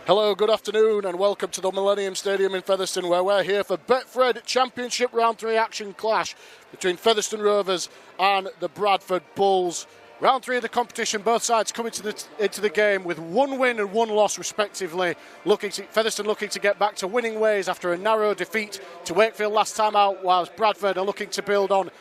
Hello, good afternoon and welcome to the Millennium Stadium in Featherstone, where we're here for Betfred Championship Round 3 action clash between Featherstone Rovers and the Bradford Bulls. Round 3 of the competition, both sides coming into the game with 1 win and 1 loss respectively. Featherstone looking to get back to winning ways after a narrow defeat to Wakefield last time out, whilst Bradford are looking to build on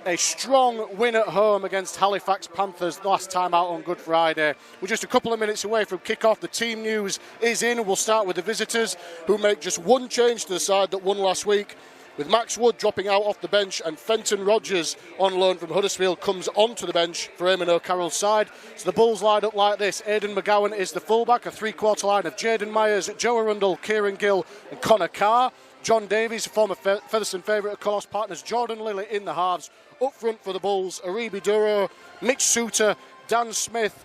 a strong win at home against Halifax Panthers last time out on Good Friday. We're just a couple of minutes away from kick-off. The team news is in. We'll start with the visitors, who make just 1 change to the side that won last week, with Max Wood dropping out off the bench and Fenton Rogers on loan from Huddersfield comes onto the bench for Eamon O'Carroll's side. So the Bulls line up like this. Aidan McGowan is the fullback, a 3-quarter line of Jaden Myers, Joe Arundel, Kieran Gill and Connor Carr. John Davies, former Featherstone favourite, of course, partners Jordan Lilly in the halves. Up front for the Bulls, Aribi Duro, Mitch Suter, Dan Smith,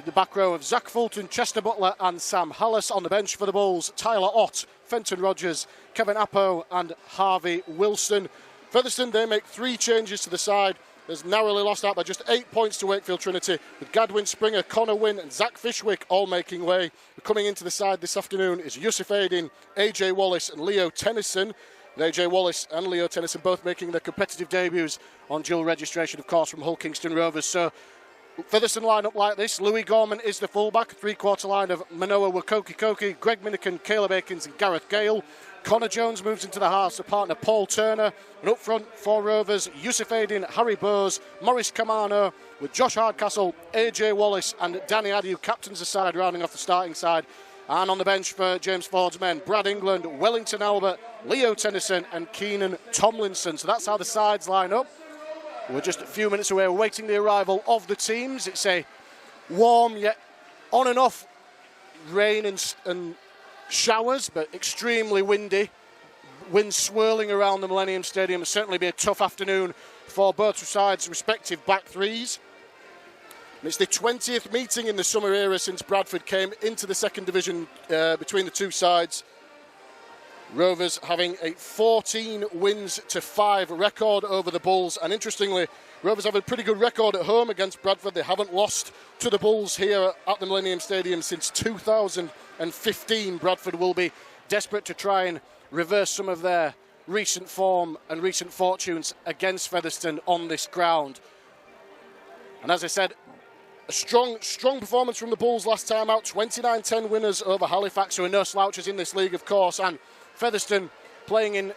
the back row of Zach Fulton, Chester Butler and Sam Hallis. On the bench for the Bulls, Tyler Ott, Fenton Rogers, Kevin Appo and Harvey Wilson. Featherstone, they make 3 changes to the side. There's narrowly lost out by just 8 points to Wakefield Trinity, with Gadwin Springer, Connor Wynn and Zach Fishwick all making way. Coming into the side this afternoon is Yusuf Aidin, AJ Wallace and Leo Tennyson. AJ Wallace and Leo Tennyson both making their competitive debuts on dual registration, of course, from Hull Kingston Rovers. So Featherstone line up like this. Louis Gorman is the fullback, 3-quarter line of Manoa Wakoki, Greg Minican, Caleb Akins and Gareth Gale. Connor Jones moves into the halves to partner Paul Turner. And up front for Rovers, Yusuf Aidin, Harry Bowes, Maurice Camano, with Josh Hardcastle, AJ Wallace and Danny Addy, who captains the side, rounding off the starting side. And on the bench for James Ford's men, Brad England, Wellington Albert, Leo Tennyson and Keenan Tomlinson. So that's how the sides line up. We're just a few minutes away awaiting the arrival of the teams. It's a warm yet on and off rain and showers, but extremely windy. Wind swirling around the Millennium Stadium. It'll certainly be a tough afternoon for both sides' respective back threes. It's the 20th meeting in the summer era since Bradford came into the second division between the two sides. Rovers having a 14 wins to 5 record over the Bulls. And interestingly, Rovers have a pretty good record at home against Bradford. They haven't lost to the Bulls here at the Millennium Stadium since 2015. Bradford will be desperate to try and reverse some of their recent form and recent fortunes against Featherstone on this ground. And as I said, a strong performance from the Bulls last time out. 29-10 winners over Halifax, who are no slouches in this league, of course. And Featherstone playing in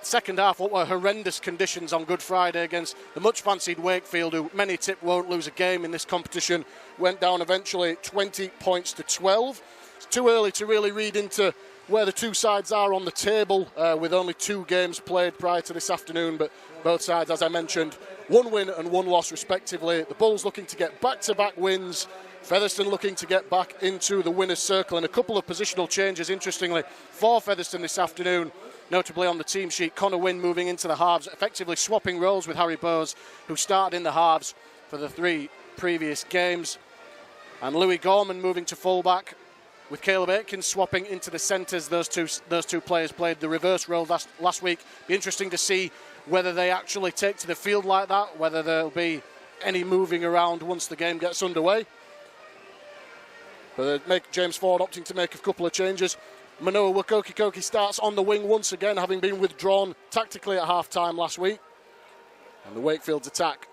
second half what were horrendous conditions on Good Friday against the much-fancied Wakefield, who many tip won't lose a game in this competition. Went down eventually 20 points to 12. It's too early to really read into where the two sides are on the table, with only 2 games played prior to this afternoon. But both sides, as I mentioned, 1 win and 1 loss respectively. The Bulls looking to get back-to-back wins. Featherstone looking to get back into the winner's circle, and a couple of positional changes, interestingly, for Featherstone this afternoon. Notably on the team sheet, Connor Wynn moving into the halves, effectively swapping roles with Harry Bowes, who started in the halves for the 3 previous games. And Louis Gorman moving to fullback, with Caleb Akins swapping into the centres. Those two players played the reverse role last week. Be interesting to see whether they actually take to the field like that, whether there'll be any moving around once the game gets underway. But James Ford opting to make a couple of changes. Manoa Wakoki starts on the wing once again, having been withdrawn tactically at half-time last week. And the Wakefield's attack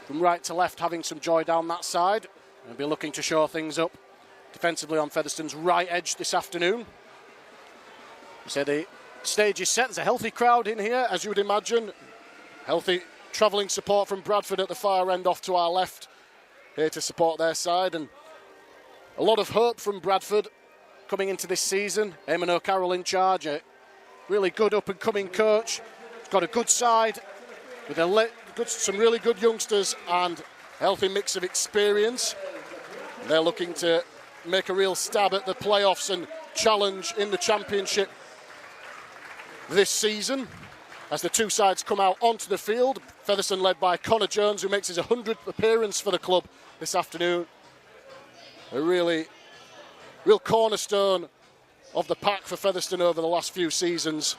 from right to left, having some joy down that side. And be looking to shore things up defensively on Featherstone's right edge this afternoon. So the stage is set. There's a healthy crowd in here, as you would imagine. Healthy travelling support from Bradford at the far end off to our left, here to support their side. And a lot of hope from Bradford coming into this season. Eamon O'Carroll in charge, a really good up-and-coming coach. He's got a good side with some really good youngsters and a healthy mix of experience. And they're looking to make a real stab at the playoffs and challenge in the championship this season, as the two sides come out onto the field. Featherstone led by Connor Jones, who makes his 100th appearance for the club this afternoon. A real cornerstone of the pack for Featherstone over the last few seasons.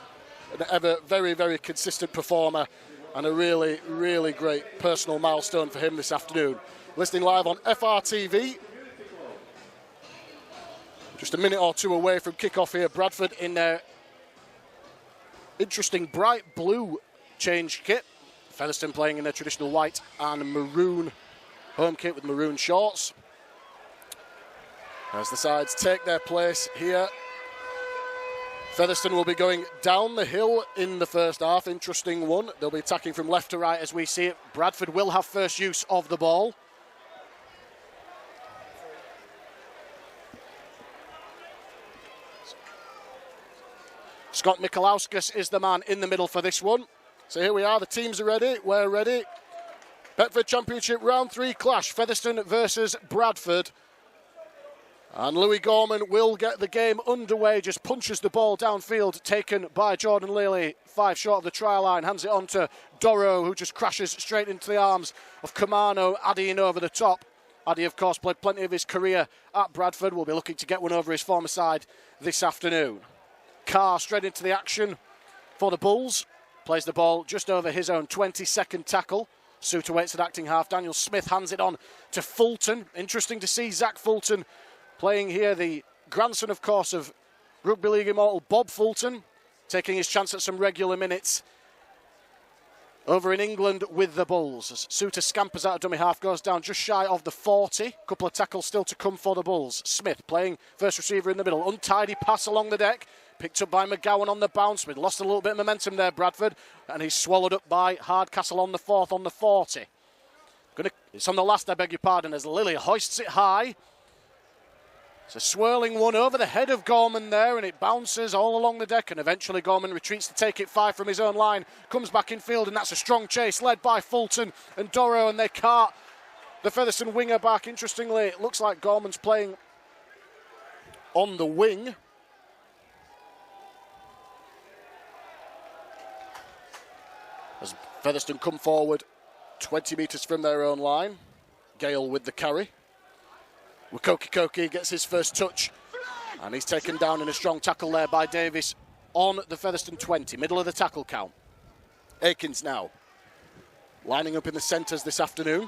An ever very, very consistent performer, and a really, really great personal milestone for him this afternoon. Listening live on FRTV. Just a minute or two away from kick-off here. Bradford in their interesting bright blue change kit. Featherstone playing in their traditional white and maroon home kit with maroon shorts. As the sides take their place here, Featherstone will be going down the hill in the first half. Interesting one. They'll be attacking from left to right as we see it. Bradford will have first use of the ball. Scott Mikolauskas is the man in the middle for this one. So here we are, the teams are ready, we're ready. Betfred Championship Round 3 clash, Featherstone versus Bradford. And Louis Gorman will get the game underway, just punches the ball downfield, taken by Jordan Lilly, 5 short of the try line, hands it on to Doro, who just crashes straight into the arms of Kamano, Addy in over the top. Addy, of course, played plenty of his career at Bradford, will be looking to get one over his former side this afternoon. Carr straight into the action for the Bulls. Plays the ball just over his own 22nd tackle. Suter waits at acting half. Daniel Smith hands it on to Fulton. Interesting to see Zach Fulton playing here. The grandson, of course, of Rugby League immortal Bob Fulton. Taking his chance at some regular minutes over in England with the Bulls. As Suter scampers out of dummy half, goes down just shy of the 40. Couple of tackles still to come for the Bulls. Smith playing first receiver in the middle. Untidy pass along the deck. Picked up by McGowan on the bounce. We'd lost a little bit of momentum there, Bradford. And he's swallowed up by Hardcastle on the 4th on the 40. It's on the last, I beg your pardon, as Lilly hoists it high. It's a swirling one over the head of Gorman there, and it bounces all along the deck, and eventually Gorman retreats to take it 5 from his own line, comes back in field, and that's a strong chase led by Fulton and Doro, and they cart the Featherstone winger back. Interestingly, it looks like Gorman's playing on the wing. As Featherstone come forward 20 metres from their own line. Gale with the carry. Koki gets his first touch, and he's taken down in a strong tackle there by Davis on the Featherstone 20, middle of the tackle count. Akins now lining up in the centres this afternoon.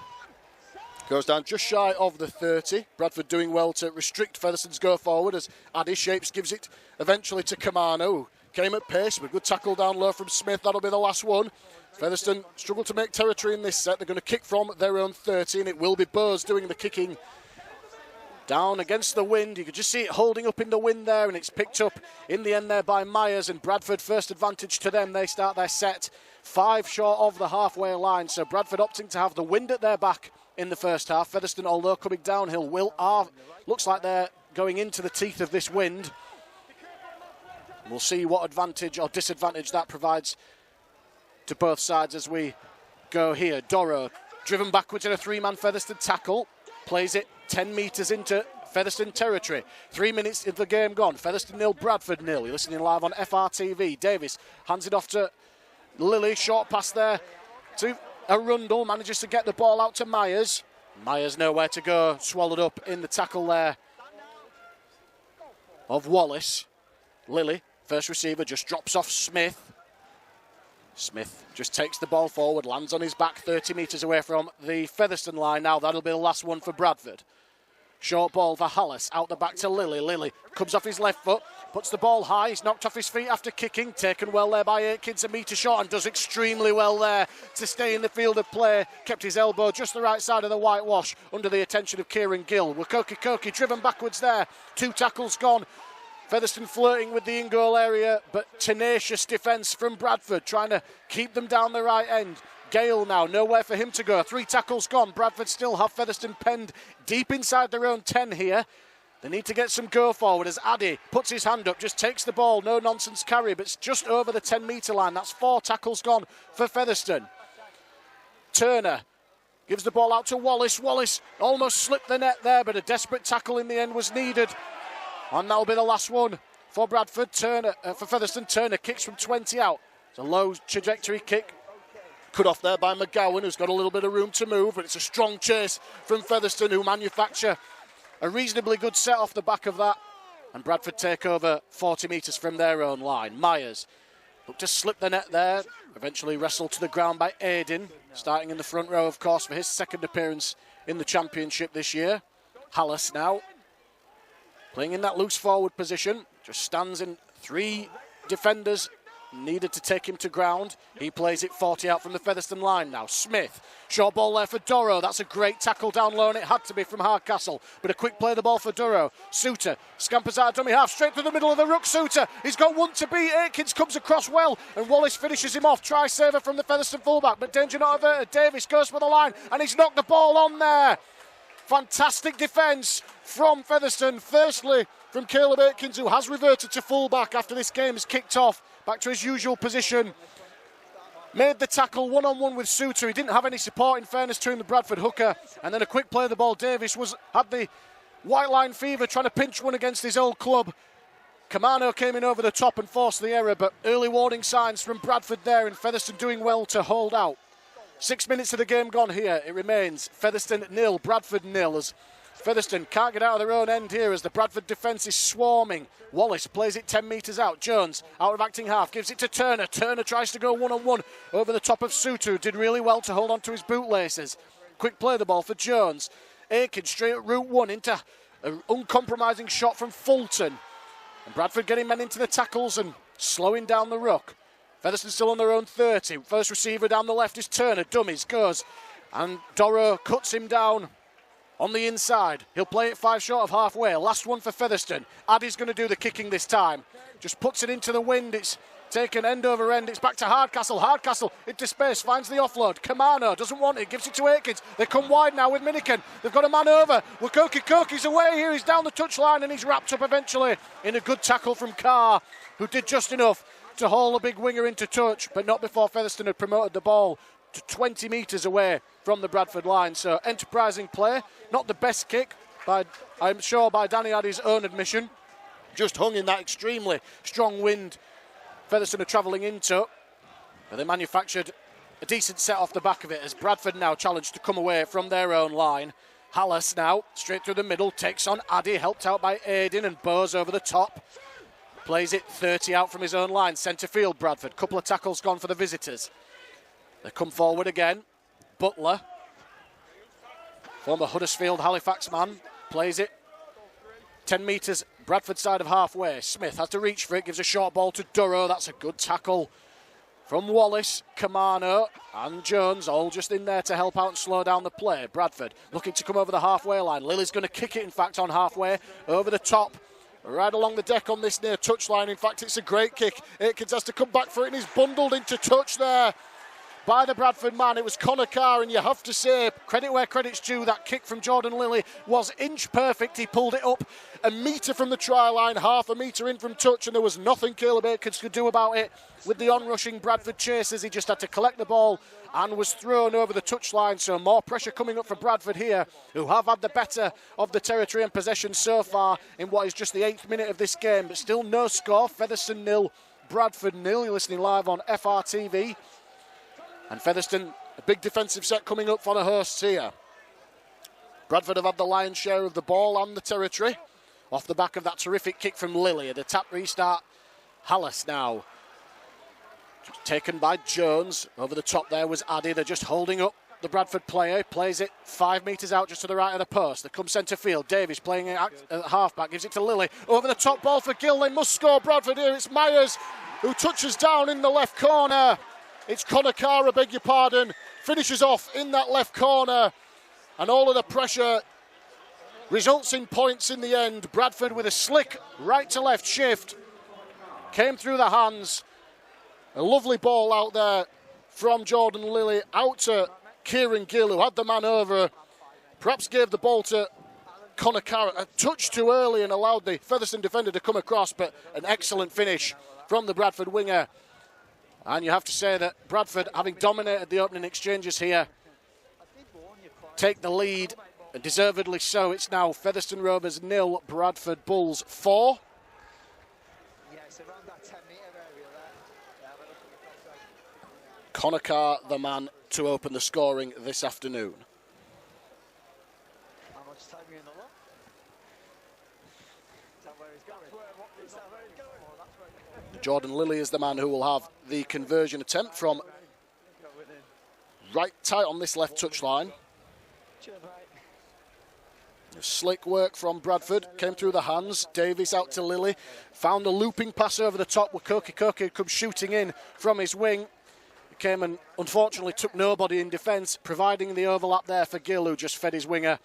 Goes down just shy of the 30. Bradford doing well to restrict Featherstone's go forward as Addy Shapes gives it eventually to Kamano, who came at pace with a good tackle down low from Smith. That'll be the last one. Featherstone struggle to make territory in this set. They're going to kick from their own 30, and it will be Bose doing the kicking. Down against the wind, you could just see it holding up in the wind there, and it's picked up in the end there by Myers, and Bradford first advantage to them. They start their set 5 short of the halfway line, so Bradford opting to have the wind at their back in the first half. Featherstone, although coming downhill, looks like they're going into the teeth of this wind. We'll see what advantage or disadvantage that provides to both sides as we go here. Doro driven backwards in a 3-man Featherstone tackle, plays it 10 metres into Featherstone territory. 3 minutes of the game gone. Featherstone 0, Bradford 0. You're listening live on FRTV. Davis hands it off to Lilly. Short pass there to Arundel. Manages to get the ball out to Myers. Myers nowhere to go. Swallowed up in the tackle there of Wallace. Lilly, first receiver, just drops off Smith. Smith just takes the ball forward, lands on his back 30 metres away from the Featherstone line. Now that'll be the last one for Bradford. Short ball for Hallis, out the back to Lilly. Lilly comes off his left foot, puts the ball high. He's knocked off his feet after kicking. Taken well there by Akins, a metre short, and does extremely well there to stay in the field of play. Kept his elbow just the right side of the whitewash under the attention of Kieran Gill. Koki driven backwards there. 2 tackles gone. Featherstone flirting with the in-goal area, but tenacious defence from Bradford, trying to keep them down the right end. Gale now, nowhere for him to go. 3 tackles gone. Bradford still have Featherstone penned deep inside their own 10 here. They need to get some go forward as Addy puts his hand up, just takes the ball. No nonsense carry, but it's just over the 10-metre line. That's 4 tackles gone for Featherstone. Turner gives the ball out to Wallace. Wallace almost slipped the net there, but a desperate tackle in the end was needed. And that'll be the last one for Bradford. For Featherstone, Turner kicks from 20 out. It's a low trajectory kick. Cut off there by McGowan, who's got a little bit of room to move, but it's a strong chase from Featherstone, who manufacture a reasonably good set off the back of that. And Bradford take over 40 metres from their own line. Myers looked to slip the net there, eventually wrestled to the ground by Aiden, starting in the front row, of course, for his second appearance in the Championship this year. Hallis now. playing in that loose forward position, just stands in 3 defenders needed to take him to ground. He plays it 40 out from the Featherstone line now. Smith, short ball there for Doro. That's a great tackle down low, and it had to be from Hardcastle. But a quick play the ball for Doro. Suter scampers out of dummy half, straight through the middle of the ruck. Suter, he's got one to beat. Aikins comes across well, and Wallace finishes him off. Try saver from the Featherstone fullback, but danger not averted. Davis goes for the line, and he's knocked the ball on there. Fantastic defence from Featherstone. Firstly, from Caleb Aikins, who has reverted to fullback after this game has kicked off. Back to his usual position. Made the tackle one-on-one with Suter. He didn't have any support, in fairness to him, the Bradford hooker. And then a quick play of the ball. Davis had the white line fever, trying to pinch one against his old club. Camano came in over the top and forced the error, but early warning signs from Bradford there, and Featherstone doing well to hold out. 6 minutes of the game gone here. It remains Featherstone 0, Bradford 0, as Featherstone can't get out of their own end here as the Bradford defence is swarming. Wallace plays it 10 metres out. Jones, out of acting half, gives it to Turner. Turner tries to go one-on-one over the top of Suter, who did really well to hold on to his bootlaces. Quick play the ball for Jones. Aiken straight at route 1 into an uncompromising shot from Fulton. And Bradford getting men into the tackles and slowing down the ruck. Featherstone still on their own 30. First receiver down the left is Turner. Dummies, goes. And Doro cuts him down on the inside. He'll play it 5 short of halfway. Last one for Featherstone. Addy's going to do the kicking this time. Just puts it into the wind. It's taken end over end. It's back to Hardcastle. Hardcastle into space, finds the offload. Camano doesn't want it, gives it to Aikins. They come wide now with Minikin. They've got a man over. Koki's away here. He's down the touchline and he's wrapped up eventually in a good tackle from Carr, who did just enough to haul a big winger into touch, but not before Featherstone had promoted the ball to 20 metres away from the Bradford line. So enterprising play, not the best kick, I'm sure by Danny Addy's own admission. Just hung in that extremely strong wind Featherstone are travelling into. But they manufactured a decent set off the back of it as Bradford now challenged to come away from their own line. Hallis now, straight through the middle, takes on Addy, helped out by Aiden, and Bose over the top. Plays it 30 out from his own line, centre field Bradford. Couple of tackles gone for the visitors. They come forward again. Butler, former Huddersfield Halifax man, plays it 10 metres Bradford side of halfway. Smith has to reach for it, gives a short ball to Duro. That's a good tackle from Wallace, Camano and Jones, all just in there to help out and slow down the play. Bradford looking to come over the halfway line. Lily's going to kick it, in fact, on halfway, over the top, right along the deck on this near touchline. In fact, it's a great kick. Aikins has to come back for it, and he's bundled into touch there by the Bradford man. It was Connor Carr, and you have to say, credit where credit's due, that kick from Jordan Lilly was inch perfect. He pulled it up a metre from the try line, half a metre in from touch, and there was nothing Caleb Aikins could do about it. With the onrushing Bradford chasers, he just had to collect the ball and was thrown over the touchline. So more pressure coming up for Bradford here, who have had the better of the territory and possession so far in what is just the 8th minute of this game, but still no score. Featherstone 0, Bradford 0. You're listening live on FRTV. And Featherstone, a big defensive set coming up for the hosts here. Bradford have had the lion's share of the ball and the territory off the back of that terrific kick from Lilly. The tap restart, Hallis now. Taken by Jones. Over the top there was Addy. They're just holding up the Bradford player. He plays it 5 metres out just to the right of the post. They come centre field. Davies playing it at half-back. Gives it to Lilly. Over the top ball for Gill. They must score Bradford here. It's Myers who touches down in the left corner. It's Connor Carr, I beg your pardon, finishes off in that left corner, and all of the pressure results in points in the end. Bradford with a slick right to left shift came through the hands. A lovely ball out there from Jordan Lilly out to Kieran Gill, who had the man over, perhaps gave the ball to Connor Carr a touch too early and allowed the Featherstone defender to come across, but an excellent finish from the Bradford winger. And you have to say that Bradford, having dominated the opening exchanges here, take the lead, and deservedly so. It's now Featherstone Rovers 0, Bradford Bulls 4. Connor Carr, the man to open the scoring this afternoon. How much time are you in the lot? Is that where he's going? Is that where he's going? Jordan Lilly is the man who will have the conversion attempt from right tight on this left touchline. Slick work from Bradford, came through the hands. Davies out to Lilly, found the looping pass over the top with Koki comes shooting in from his wing. Came and unfortunately took nobody in defence, providing the overlap there for Gill, who just fed his winger.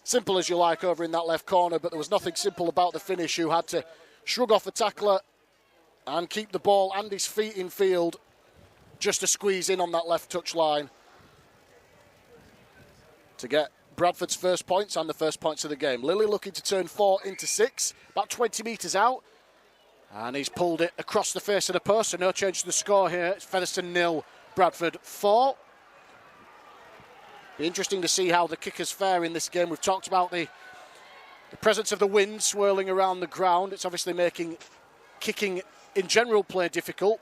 Simple as you like over in that left corner, but there was nothing simple about the finish, who had to shrug off a tackler and keep the ball and his feet in field just to squeeze in on that left touch line to get Bradford's first points and the first points of the game. Lilly looking to turn 4 into 6, about 20 metres out. And he's pulled it across the face of the post, so no change to the score here. It's Featherstone 0, Bradford 4. Be interesting to see how the kickers fare in this game. We've talked about the presence of the wind swirling around the ground. It's obviously making kicking in general play difficult.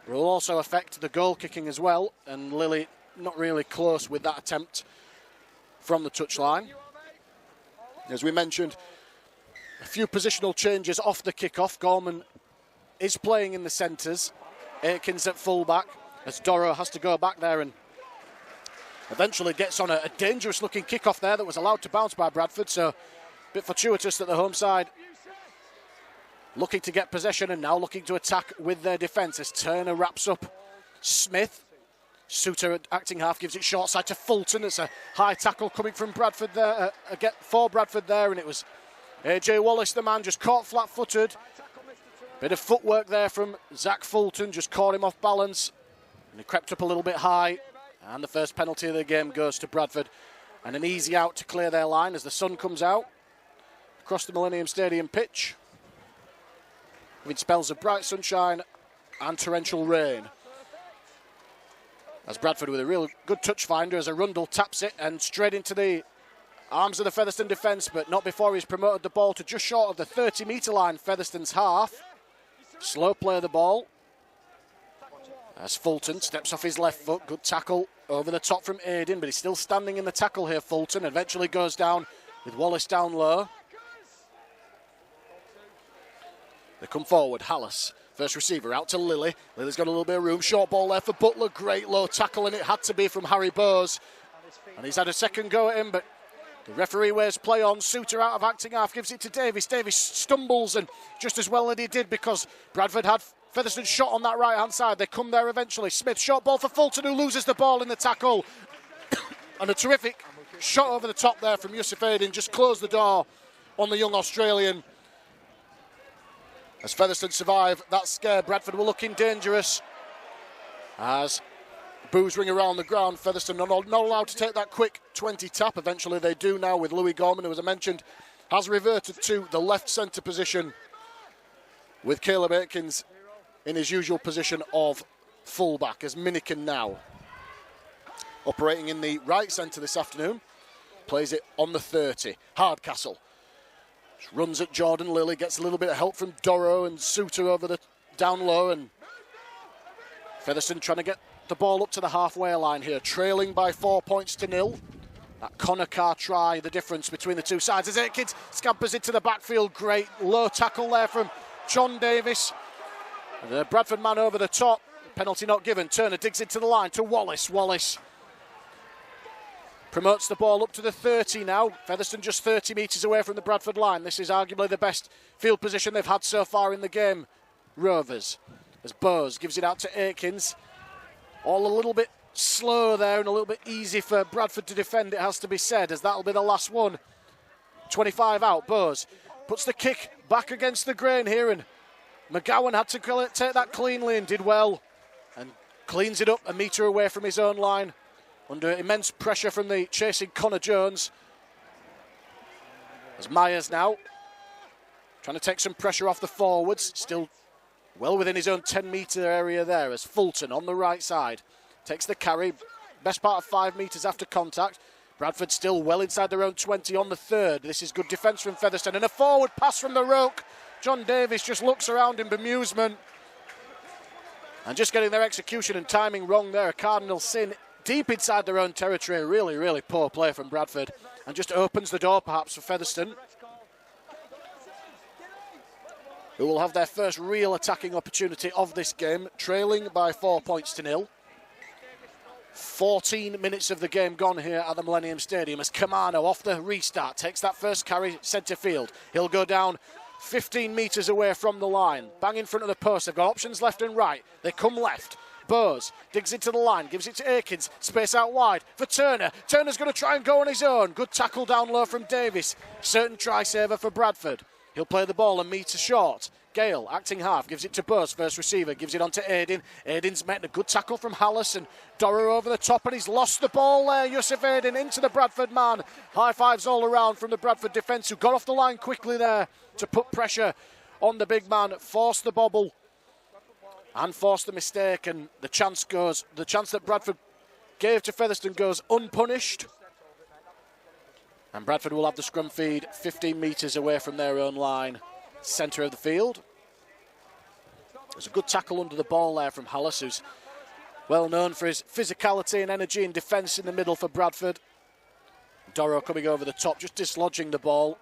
It will also affect the goal kicking as well. And Lilly not really close with that attempt from the touchline. As we mentioned, a few positional changes off the kick-off. Gorman is playing in the centres. Aikens at full-back as Doro has to go back there and eventually gets on a dangerous-looking kick-off there that was allowed to bounce by Bradford. So a bit fortuitous that the home side looking to get possession and now looking to attack with their defence as Turner wraps up Smith. Suter acting half gives it short side to Fulton. It's a high tackle coming from Bradford there, for Bradford there, and it was AJ Wallace, the man, just caught flat-footed. Bit of footwork there from Zach Fulton, just caught him off balance, and he crept up a little bit high. And the first penalty of the game goes to Bradford, and an easy out to clear their line as the sun comes out across the Millennium Stadium pitch, with spells of bright sunshine and torrential rain. As Bradford with a real good touch finder as Arundel taps it and straight into the arms of the Featherstone defence, but not before he's promoted the ball to just short of the 30-metre line, Featherstone's half. Slow play of the ball as Fulton steps off his left foot. Good tackle over the top from Aiden, but he's still standing in the tackle here, Fulton. Eventually goes down with Wallace down low. They come forward, Hallis. First receiver out to Lilly. Lilly's got a little bit of room. Short ball there for Butler. Great low tackle, and it had to be from Harry Bowes. And he's had a second go at him, but the referee wears play on. Suter out of acting half, gives it to Davies. Davies stumbles, and just as well that he did, because Bradford had Featherstone shot on that right-hand side. They come there eventually. Smith, short ball for Fulton, who loses the ball in the tackle. And a terrific shot over the top there from Yusuf Aiden. Just closed the door on the young Australian. As Featherstone survive that scare, Bradford were looking dangerous. As boos ring around the ground, Featherstone not allowed to take that quick 20 tap. Eventually they do now with Louis Gorman, who, as I mentioned, has reverted to the left centre position with Caleb Aikens in his usual position of fullback, as Minikin now operating in the right centre this afternoon. Plays it on the 30. Hardcastle runs at Jordan Lilly, gets a little bit of help from Doro and Suter over the down low, and Featherstone trying to get the ball up to the halfway line here, trailing by 4 points to 0. That Connor Carr try, the difference between the two sides as Aikens scampers into the backfield. Great low tackle there from John Davis. The Bradford man over the top, penalty not given. Turner digs into the line to Wallace. Wallace promotes the ball up to the 30 now. Featherstone just 30 metres away from the Bradford line. This is arguably the best field position they've had so far in the game, Rovers. As Bowes gives it out to Aikens. All a little bit slow there and a little bit easy for Bradford to defend, it has to be said, as that'll be the last one. 25 out, Bowes puts the kick back against the grain here, and McGowan had to take that cleanly and did well, and cleans it up a metre away from his own line under immense pressure from the chasing Connor Jones. As Myers now trying to take some pressure off the forwards, still well within his own 10-metre area there, as Fulton on the right side takes the carry, best part of 5 metres after contact. Bradford still well inside their own 20 on the third. This is good defence from Featherstone, and a forward pass from the Roke. John Davis just looks around in bemusement, and just getting their execution and timing wrong there. A cardinal sin deep inside their own territory. Really, really poor play from Bradford, and just opens the door perhaps for Featherstone, who will have their first real attacking opportunity of this game, trailing by 4 points to 0. 14 minutes of the game gone here at the Millennium Stadium as Kamano off the restart takes that first carry centre field. He'll go down 15 metres away from the line, bang in front of the post. They've got options left and right. They come left. Bowes digs into the line, gives it to Aikens, space out wide for Turner. Turner's going to try and go on his own. Good tackle down low from Davis. Certain try saver for Bradford. He'll play the ball and meter short. Gale, acting half, gives it to Bowes, first receiver, gives it on to Aiden. Aiden's met a good tackle from Hallis and Dorrow over the top, and he's lost the ball there. Yusuf Aiden into the Bradford man. High fives all around from the Bradford defence, who got off the line quickly there to put pressure on the big man, forced the bobble and forced the mistake, and the chance that Bradford gave to Featherstone goes unpunished. And Bradford will have the scrum feed 15 metres away from their own line, centre of the field. There's a good tackle under the ball there from Hallis, who's well known for his physicality and energy in defence in the middle for Bradford. Dorrow coming over the top, just dislodging the ball.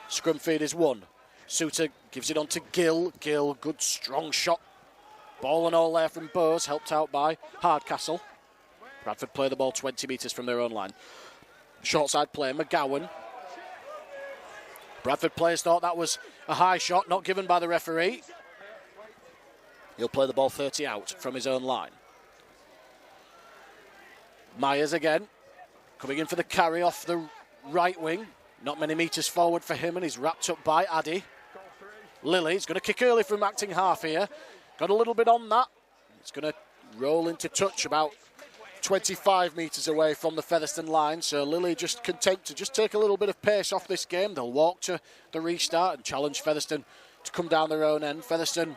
Scrum feed is won. Suter gives it on to Gill. Gill, good strong shot. Ball and all there from Bowes, helped out by Hardcastle. Bradford play the ball 20 metres from their own line. Short side play, McGowan. Bradford players thought that was a high shot, not given by the referee. He'll play the ball 30 out from his own line. Myers again, coming in for the carry off the right wing. Not many metres forward for him, and he's wrapped up by Addy. Lily's going to kick early from acting half here. Got a little bit on that. It's going to roll into touch about 25 metres away from the Featherstone line, so Lily just content to just take a little bit of pace off this game. They'll walk to the restart and challenge Featherstone to come down their own end. Featherstone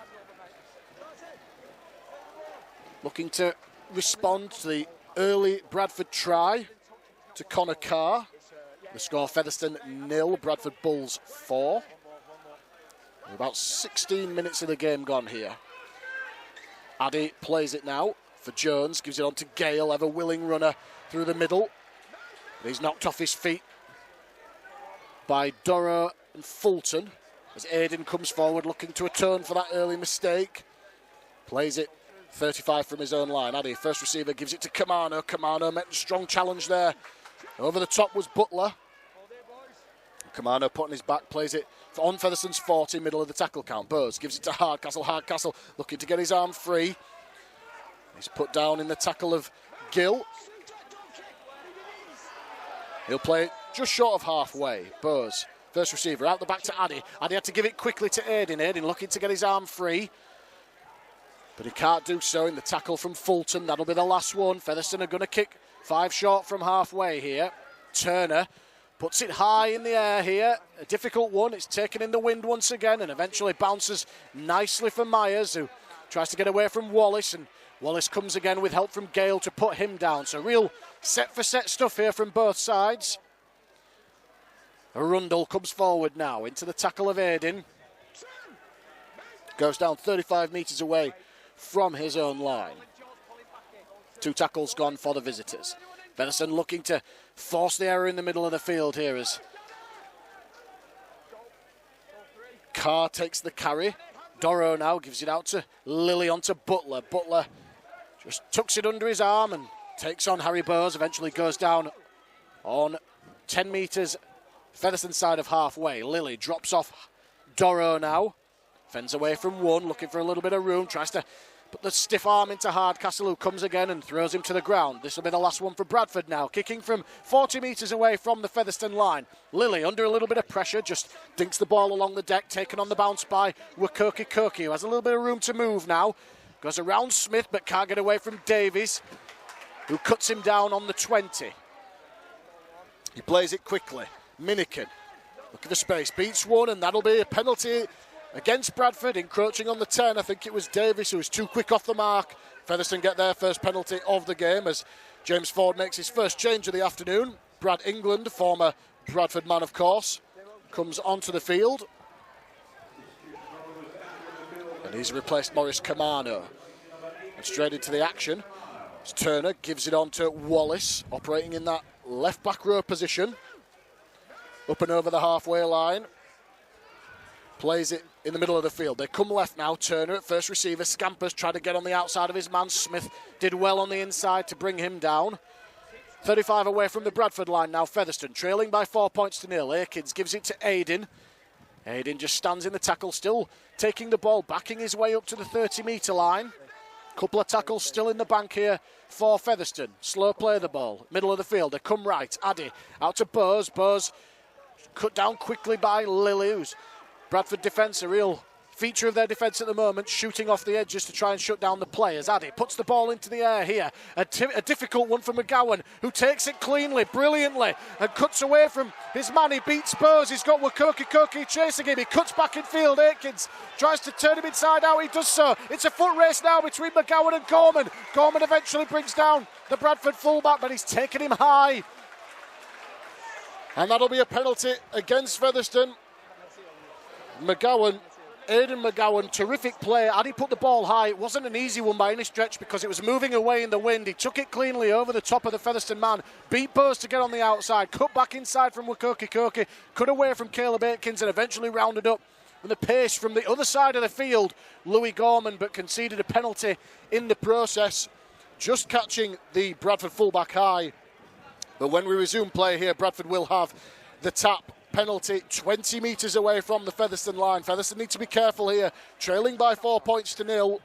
looking to respond to the early Bradford try to Connor Carr. The score, Featherstone 0, Bradford Bulls 4. About 16 minutes of the game gone here. Addy plays it now for Jones, gives it on to Gale, ever willing runner through the middle. But he's knocked off his feet by Dorrow and Fulton as Aiden comes forward looking to atone for that early mistake. Plays it 35 from his own line. Addy, first receiver, gives it to Kamano. Kamano met a strong challenge there. Over the top was Butler. Kamano putting his back, plays it on Featherstone's 40, middle of the tackle count. Bowes gives it to Hardcastle. Hardcastle looking to get his arm free. He's put down in the tackle of Gill. He'll play it just short of halfway. Bowes, first receiver, out the back to Addy. Addy had to give it quickly to Aiden. Aiden looking to get his arm free, but he can't do so in the tackle from Fulton. That'll be the last one. Featherstone are going to kick 5 short from halfway here. Turner puts it high in the air here. A difficult one. It's taken in the wind once again and eventually bounces nicely for Myers, who tries to get away from Wallace, and Wallace comes again with help from Gale to put him down. So real set-for-set stuff here from both sides. Arundel comes forward now into the tackle of Aiden. Goes down 35 metres away from his own line. 2 tackles gone for the visitors. Featherstone looking to force the error in the middle of the field here as Carr takes the carry. Dorrow now gives it out to Lily onto Butler. Butler just tucks it under his arm and takes on Harry Bowes. Eventually goes down on 10 metres Featherstone side of halfway. Lily drops off Dorrow now. Fends away from one, looking for a little bit of room. Tries to put the stiff arm into Hardcastle, who comes again and throws him to the ground. This will be the last one for Bradford now, kicking from 40 metres away from the Featherstone line. Lily, under a little bit of pressure, just dinks the ball along the deck, taken on the bounce by Wakoki Koki, who has a little bit of room to move now. Goes around Smith, but can't get away from Davies, who cuts him down on the 20. He plays it quickly. Minikin, looking for space, beats one, and that'll be a penalty against Bradford, encroaching on the 10. I think it was Davis who was too quick off the mark. Featherstone get their first penalty of the game as James Ford makes his first change of the afternoon. Brad England, former Bradford man of course, comes onto the field. And he's replaced Maurice Kamano. And straight into the action. As Turner gives it on to Wallace, operating in that left back row position. Up and over the halfway line. Plays it in the middle of the field. They come left now. Turner at first receiver. Scampers tried to get on the outside of his man. Smith did well on the inside to bring him down. 35 away from the Bradford line now. Featherstone trailing by 4 points to nil. Aikins gives it to Aiden. Aiden just stands in the tackle, still taking the ball, backing his way up to the 30-metre line. Couple of tackles still in the bank here for Featherstone. Slow play the ball. Middle of the field. They come right. Addy out to Bose. Bose cut down quickly by Lily, who's Bradford defence, a real feature of their defence at the moment, shooting off the edges to try and shut down the players. Addy puts the ball into the air here. A difficult one for McGowan, who takes it cleanly, brilliantly, and cuts away from his man. He beats Bose. He's got Wakoki chasing him. He cuts back in field. Aikins tries to turn him inside out. He does so. It's a foot race now between McGowan and Gorman. Gorman eventually brings down the Bradford fullback, but he's taken him high. And that'll be a penalty against Featherstone. Aidan McGowan, terrific play. Had he put the ball high, it wasn't an easy one by any stretch because it was moving away in the wind. He took it cleanly over the top of the Featherstone man, beat Bose to get on the outside, cut back inside from Wakoki, cut away from Caleb Aikins and eventually rounded up with the pace from the other side of the field, Louis Gorman, but conceded a penalty in the process, just catching the Bradford fullback high. But when we resume play here, Bradford will have the tap penalty 20 metres away from the Featherstone line. Featherstone need to be careful here, trailing by 4 points to nil.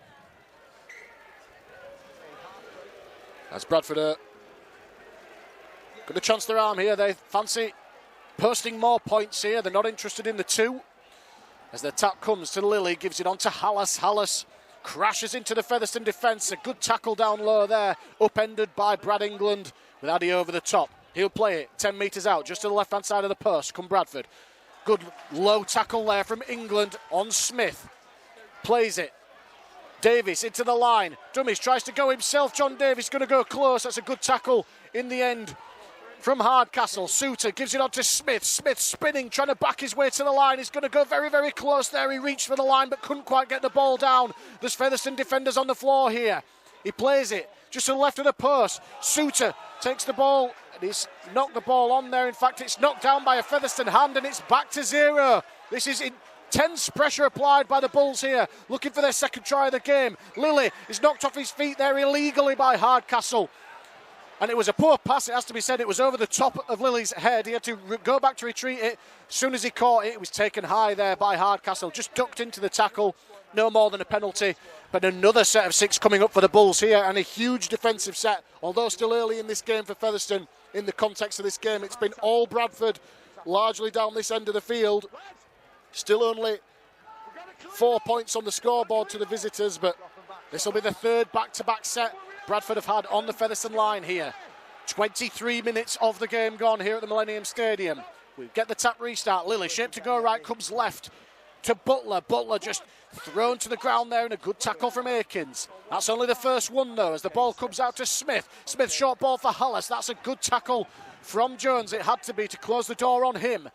As Bradford got a chance their arm here. They fancy posting more points here. They're not interested in the two. As the tap comes to Lilly, gives it on to Hallas. Hallas crashes into the Featherstone defence. A good tackle down low there, upended by Brad England with Addy over the top. He'll play it 10 metres out, just to the left-hand side of the post. Come Bradford. Good low tackle there from England on Smith. Plays it. Davies into the line. Dummies tries to go himself. John Davies going to go close. That's a good tackle in the end from Hardcastle. Suter gives it on to Smith. Smith spinning, trying to back his way to the line. He's going to go very, very close there. He reached for the line but couldn't quite get the ball down. There's Featherstone defenders on the floor here. He plays it just to the left of the post. Suter takes the ball. And he's knocked the ball on there. In fact, it's knocked down by a Featherstone hand and it's back to zero. This is intense pressure applied by the Bulls here, looking for their second try of the game. Lilly is knocked off his feet there illegally by Hardcastle. And it was a poor pass, it has to be said. It was over the top of Lilly's head. He had to go back to retreat it. As soon as he caught it, it was taken high there by Hardcastle. Just ducked into the tackle. No more than a penalty. But another set of 6 coming up for the Bulls here, and a huge defensive set. Although still early in this game for Featherstone, in the context of this game, it's been all Bradford, largely down this end of the field. Still only 4 points on the scoreboard to the visitors, but this will be the third back-to-back set Bradford have had on the Featherstone line here. 23 minutes of the game gone here at the Millennium Stadium. We get the tap restart. Lilly, shape to go right, comes left to Butler. Butler just thrown to the ground there, and a good tackle from Aikins. That's only the first one though, as the ball comes out to Smith. Smith short ball for Hallas. That's a good tackle from Jones. It had to be to close the door on him.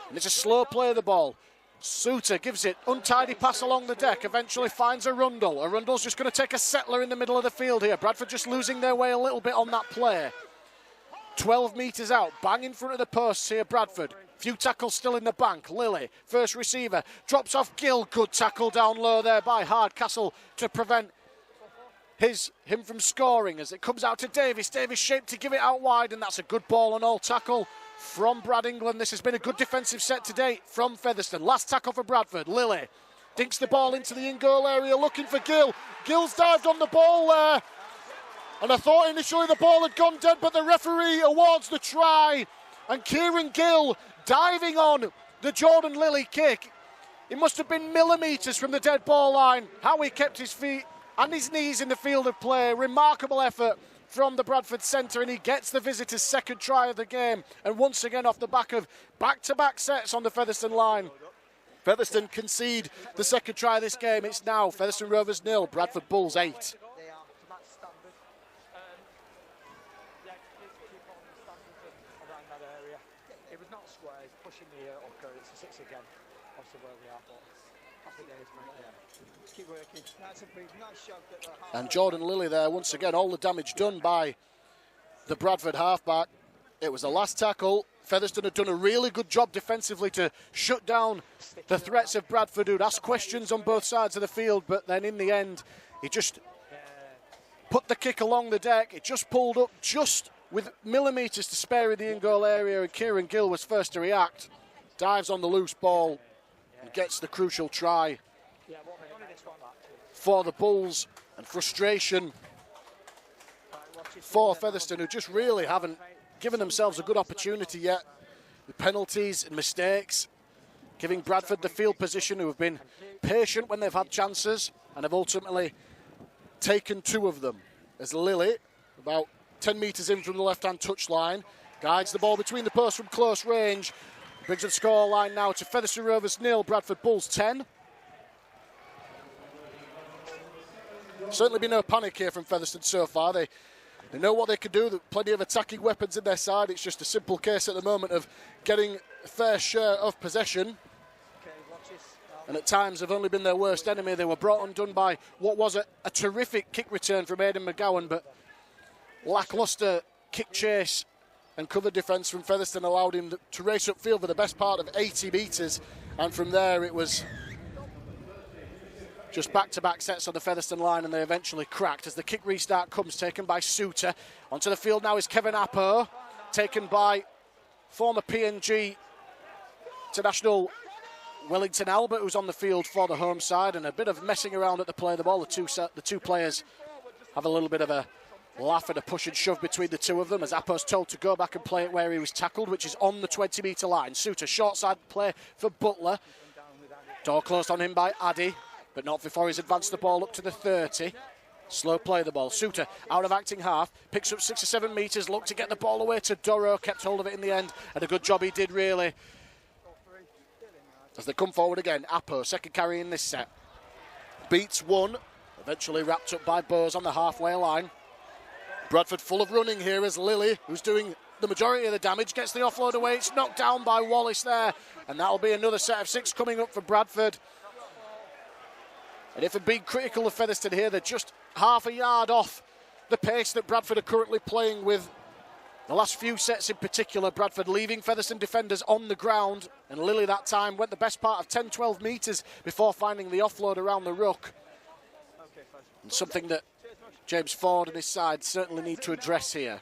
And it's a slow play of the ball. Suter gives it, untidy pass along the deck, eventually finds Arundel. Arundel's just going to take a settler in the middle of the field here. Bradford just losing their way a little bit on that play. 12 metres out, bang in front of the posts here, Bradford. Few tackles still in the bank. Lilly, first receiver, drops off Gill. Good tackle down low there by Hardcastle to prevent him from scoring as it comes out to Davies. Davies shaped to give it out wide, and that's a good ball and all tackle from Brad England. This has been a good defensive set to date from Featherstone. Last tackle for Bradford. Lilly dinks the ball into the in-goal area looking for Gill. Gill's dived on the ball there. And I thought initially the ball had gone dead, but the referee awards the try. And Kieran Gill diving on the Jordan Lilly kick. It must have been millimetres from the dead ball line. How he kept his feet and his knees in the field of play. Remarkable effort from the Bradford centre, and he gets the visitors' second try of the game. And once again off the back of back-to-back sets on the Featherstone line. Featherstone concede the second try of this game. It's now Featherstone Rovers 0, Bradford Bulls 8. Pushing the upper, it's a 6 again. Obviously where we are, but happy days, mate. Yeah. Keep working. That's a big, nice shot at the half. And Jordan Lilly there, once again, all the damage done by the Bradford halfback. It was the last tackle Featherstone had done a really good job defensively to shut down the threats of Bradford, who'd asked questions on both sides of the field, but then in the end, he just put the kick along the deck. It just pulled up just with millimetres to spare in the in-goal area, and Kieran Gill was first to react. Dives on the loose ball and gets the crucial try for the Bulls, and frustration for Featherstone, who just really haven't given themselves a good opportunity yet, with penalties and mistakes, giving Bradford the field position, who have been patient when they've had chances and have ultimately taken 2 of them. As Lilly, about 10 metres in from the left-hand touchline, guides the ball between the posts from close range, brings the score line now to Featherstone Rovers 0, Bradford Bulls 10. Certainly been no panic here from Featherstone so far. They know what they can do. There are plenty of attacking weapons in their side. It's just a simple case at the moment of getting a fair share of possession. And at times have only been their worst enemy. They were brought undone by what was a terrific kick return from Aidan McGowan, but lacklustre kick chase and cover defence from Featherstone allowed him to race upfield for the best part of 80 metres. And from there it was just back-to-back sets on the Featherstone line, and they eventually cracked as the kick restart comes, taken by Suter. Onto the field now is Kevin Appo, taken by former PNG international Wellington Albert, who's on the field for the home side, and a bit of messing around at the play of the ball. The two players have a little bit of a laugh and a push and shove between the two of them, as Appo's told to go back and play it where he was tackled, which is on the 20-metre line. Suter, short side play for Butler. Door closed on him by Addy, but not before he's advanced the ball up to the 30. Slow play the ball. Suter out of acting half, picks up 6 or 7 metres, looked to get the ball away to Doro, kept hold of it in the end, and a good job he did really. As they come forward again, Appo, second carry in this set. Beats one, eventually wrapped up by Bose on the halfway line. Bradford full of running here as Lilly, who's doing the majority of the damage, gets the offload away. It's knocked down by Wallace there, and that'll be another set of 6 coming up for Bradford. And if they're being critical of Featherstone here, they're just half a yard off the pace that Bradford are currently playing with. The last few sets in particular, Bradford leaving Featherstone defenders on the ground, and Lilly that time went the best part of 10-12 metres before finding the offload around the ruck. And something that James Ford and his side certainly need to address here.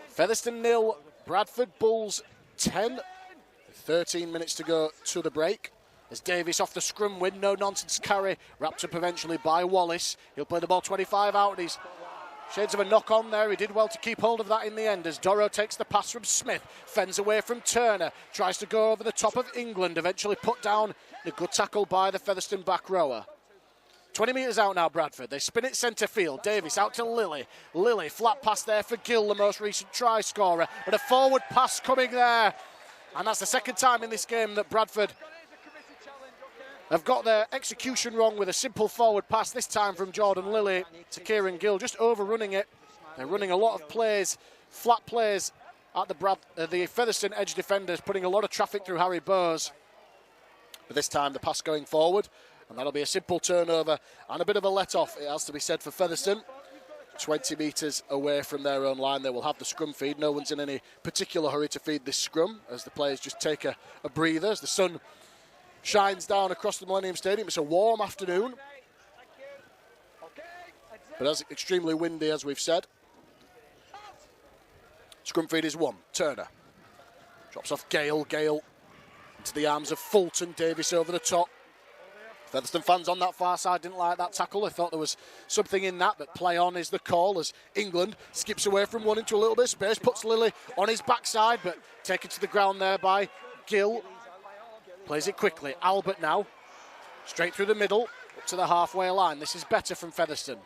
Featherstone 0, Bradford Bulls 10. 13 minutes to go to the break. As Davis off the scrum win, no nonsense carry, wrapped up eventually by Wallace. He'll play the ball 25 out. He's shades of a knock on there. He did well to keep hold of that in the end as Doro takes the pass from Smith, fends away from Turner, tries to go over the top of England, eventually put down. A good tackle by the Featherstone back rower. 20 metres out now, Bradford. They spin it centre field. Davis out to Lilly. Lilly, flat pass there for Gill, the most recent try scorer. But a forward pass coming there. And that's the second time in this game that Bradford have got their execution wrong with a simple forward pass, this time from Jordan Lilly to Kieran Gill, just overrunning it. They're running a lot of plays, flat plays at the Featherstone edge defenders, putting a lot of traffic through Harry Bowes. But this time the pass going forward, and that'll be a simple turnover and a bit of a let-off, it has to be said, for Featherstone. 20 metres away from their own line, they will have the scrum feed. No one's in any particular hurry to feed this scrum, as the players just take a breather, as the sun shines down across the Millennium Stadium. It's a warm afternoon, but as extremely windy, as we've said. Scrum feed is 1. Turner drops off Gale. Gale into the arms of Fulton. Davis over the top. Featherstone fans on that far side didn't like that tackle. They thought there was something in that, but play on is the call as England skips away from one into a little bit of space, puts Lilly on his backside, but taken to the ground there by Gill. Plays it quickly. Albert now, straight through the middle, up to the halfway line. This is better from Featherstone.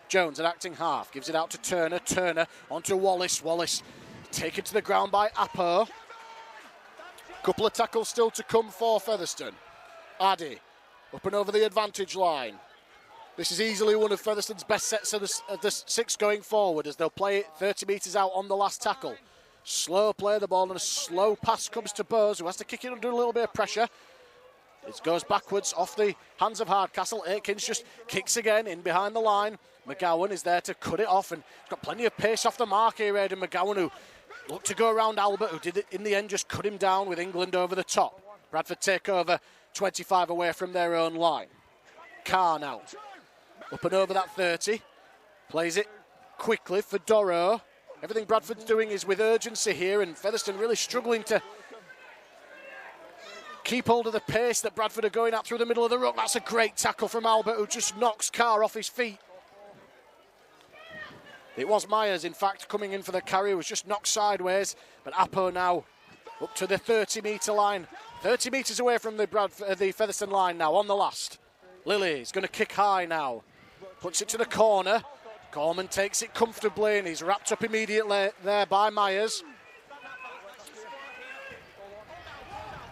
Jones at acting half, gives it out to Turner. Turner onto Wallace. Wallace taken to the ground by Appo. Couple of tackles still to come for Featherstone. Addy up and over the advantage line. This is easily one of Featherstone's best sets of the 6 going forward, as they'll play it 30 metres out on the last tackle. Slow play of the ball and a slow pass comes to Bowes, who has to kick it under a little bit of pressure. It goes backwards off the hands of Hardcastle. Aikens just kicks again in behind the line. McGowan is there to cut it off, and he's got plenty of pace off the mark here, Aidan McGowan, who looked to go around Albert, who did it in the end, just cut him down with England over the top. Bradford take over 25 away from their own line. Carr now, up and over that 30. Plays it quickly for Doro. Everything Bradford's doing is with urgency here, and Featherstone really struggling to keep hold of the pace that Bradford are going at through the middle of the ruck. That's a great tackle from Albert, who just knocks Carr off his feet. It was Myers, in fact, coming in for the carry, was just knocked sideways. But Apo now up to the 30-metre line. 30 metres away from the Featherstone line now, on the last. Lilly is going to kick high now. Puts it to the corner. Gorman takes it comfortably, and he's wrapped up immediately there by Myers.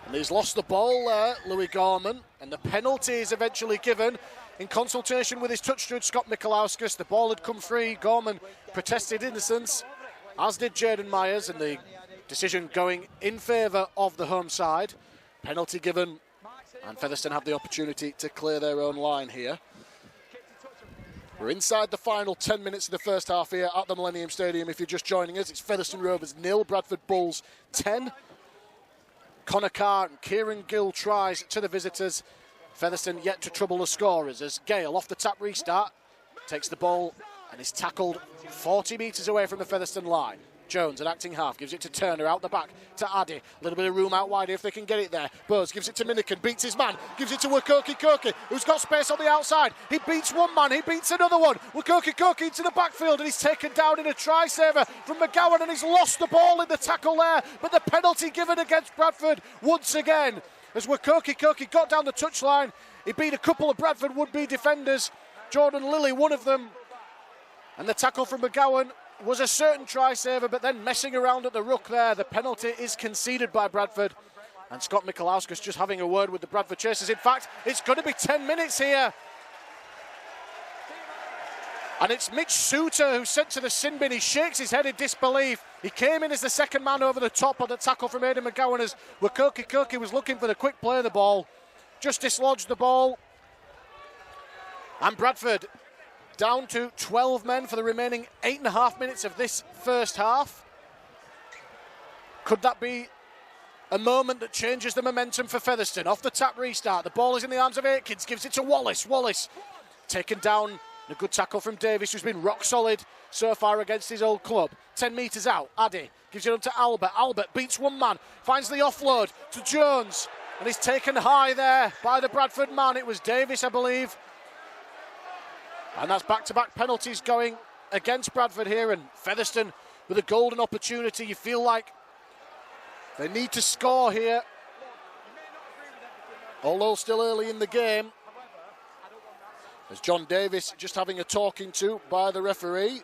And he's lost the ball there, Louis Gorman. And the penalty is eventually given. In consultation with his touch judge, Scott Mikalauskas, the ball had come free. Gorman protested innocence, as did Jaden Myers, and the decision going in favour of the home side. Penalty given, and Featherstone have the opportunity to clear their own line here. We're inside the final 10 minutes of the first half here at the Millennium Stadium. If you're just joining us, it's Featherstone Rovers 0, Bradford Bulls 10. Connor Carr and Kieran Gill tries to the visitors. Featherstone yet to trouble the scorers as Gale off the tap restart takes the ball and is tackled 40 metres away from the Featherstone line. Jones, an acting half, gives it to Turner out the back to Addy. A little bit of room out wide if they can get it there. Bose gives it to Minikin, beats his man, gives it to Wakoki Koki, who's got space on the outside. He beats one man, he beats another one. Wakoki Koki into the backfield, and he's taken down in a try-saver from McGowan, and he's lost the ball in the tackle there. But the penalty given against Bradford once again. As Wakoki Koki got down the touchline, he beat a couple of Bradford would-be defenders. Jordan Lilly, one of them. And the tackle from McGowan was a certain try-saver, but then messing around at the ruck there. The penalty is conceded by Bradford. And Scott Mikalauskas just having a word with the Bradford chasers. In fact, it's going to be 10 minutes here. And it's Mitch Suter who's sent to the sin bin. He shakes his head in disbelief. He came in as the second man over the top on the tackle from Aidan McGowan as Wakoki Koki was looking for the quick play of the ball. Just dislodged the ball. And Bradford down to 12 men for the remaining 8.5 minutes of this first half. Could that be a moment that changes the momentum for Featherstone? Off the tap restart. The ball is in the arms of Aikins. Gives it to Wallace. Wallace taken down. A good tackle from Davis, who's been rock solid so far against his old club. 10 metres out. Addy gives it on to Albert. Albert beats one man. Finds the offload to Jones. And he's taken high there by the Bradford man. It was Davis, I believe. And that's back-to-back penalties going against Bradford here. And Featherstone with a golden opportunity. You feel like they need to score here. Although still early in the game. As John Davis just having a talking to by the referee.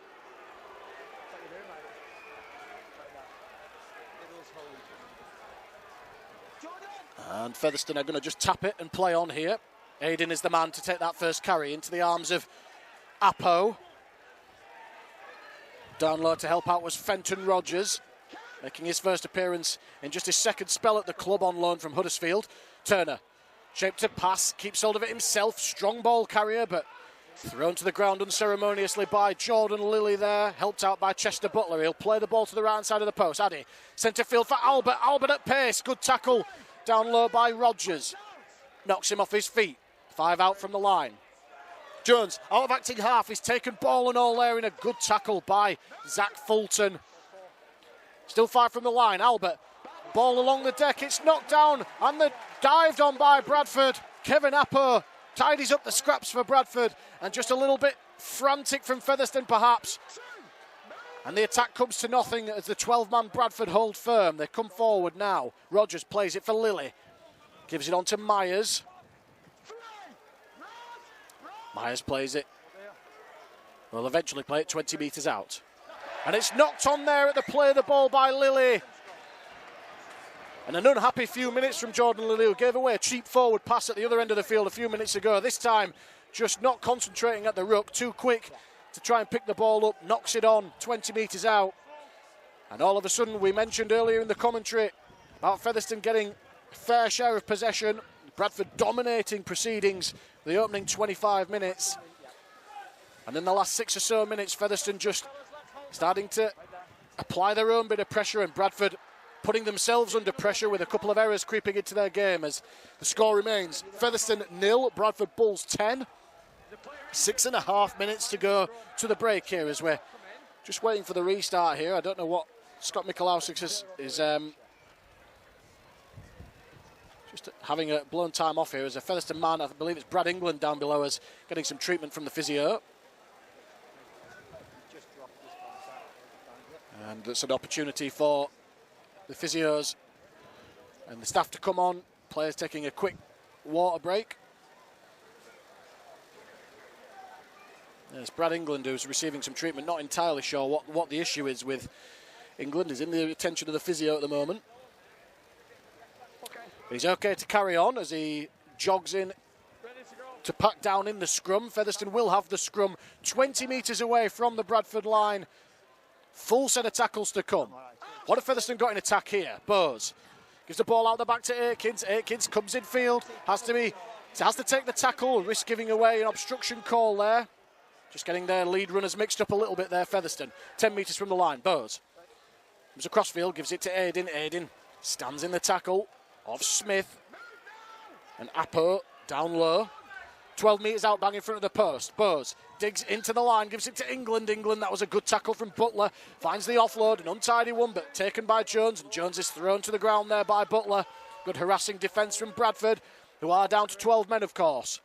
And Featherstone are going to just tap it and play on here. Aidan is the man to take that first carry into the arms of Apo. Down low to help out was Fenton Rogers, making his first appearance in just his second spell at the club on loan from Huddersfield. Turner, shaped to pass, keeps hold of it himself. Strong ball carrier, but thrown to the ground unceremoniously by Jordan Lilly there, helped out by Chester Butler. He'll play the ball to the right side of the post. Addy, centre field for Albert. Albert at pace. Good tackle down low by Rogers. Knocks him off his feet. 5 out from the line. Jones, out of acting half. He's taken ball and all there in a good tackle by Zach Fulton. Still 5 from the line. Albert, ball along the deck. It's knocked down and the dived on by Bradford. Kevin Apo tidies up the scraps for Bradford, and just a little bit frantic from Featherstone perhaps. And the attack comes to nothing as the 12-man Bradford hold firm. They come forward now. Rogers plays it for Lilly. Gives it on to Myers. Myers plays it. Will eventually play it 20 metres out. And it's knocked on there at the play of the ball by Lilly. And an unhappy few minutes from Jordan Lilly, who gave away a cheap forward pass at the other end of the field a few minutes ago. This time, just not concentrating at the ruck, too quick to try and pick the ball up, knocks it on 20 metres out. And all of a sudden, we mentioned earlier in the commentary about Featherstone getting a fair share of possession. Bradford dominating proceedings the opening 25 minutes. And in the last 6 or so minutes, Featherstone just starting to apply their own bit of pressure, and Bradford putting themselves under pressure with a couple of errors creeping into their game as the score remains Featherstone 0, Bradford Bulls 10. 6.5 minutes to go to the break here as we're just waiting for the restart here. I don't know what Scott Michalowski is just having a blown time off here as a Featherstone man. I believe it's Brad England down below us getting some treatment from the physio. And it's an opportunity for the physios and the staff to come on. Players taking a quick water break. There's Brad England, who's receiving some treatment. Not entirely sure what the issue is with England. He's in the attention of the physio at the moment. But he's okay to carry on as he jogs in to pack down in the scrum. Featherstone will have the scrum 20 metres away from the Bradford line. Full set of tackles to come. What have Featherstone got in attack here? Bowes gives the ball out the back to Aikens. Aikens comes in field. Has to take the tackle. Risk giving away an obstruction call there. Just getting their lead runners mixed up a little bit there, Featherstone. 10 metres from the line. Bowes comes across field, gives it to Aiden. Aiden stands in the tackle of Smith. And Apo down low. 12 metres out, bang in front of the post. Bowes digs into the line, gives it to England. England, that was a good tackle from Butler. Finds the offload, an untidy one, but taken by Jones. And Jones is thrown to the ground there by Butler. Good harassing defence from Bradford, who are down to 12 men, of course.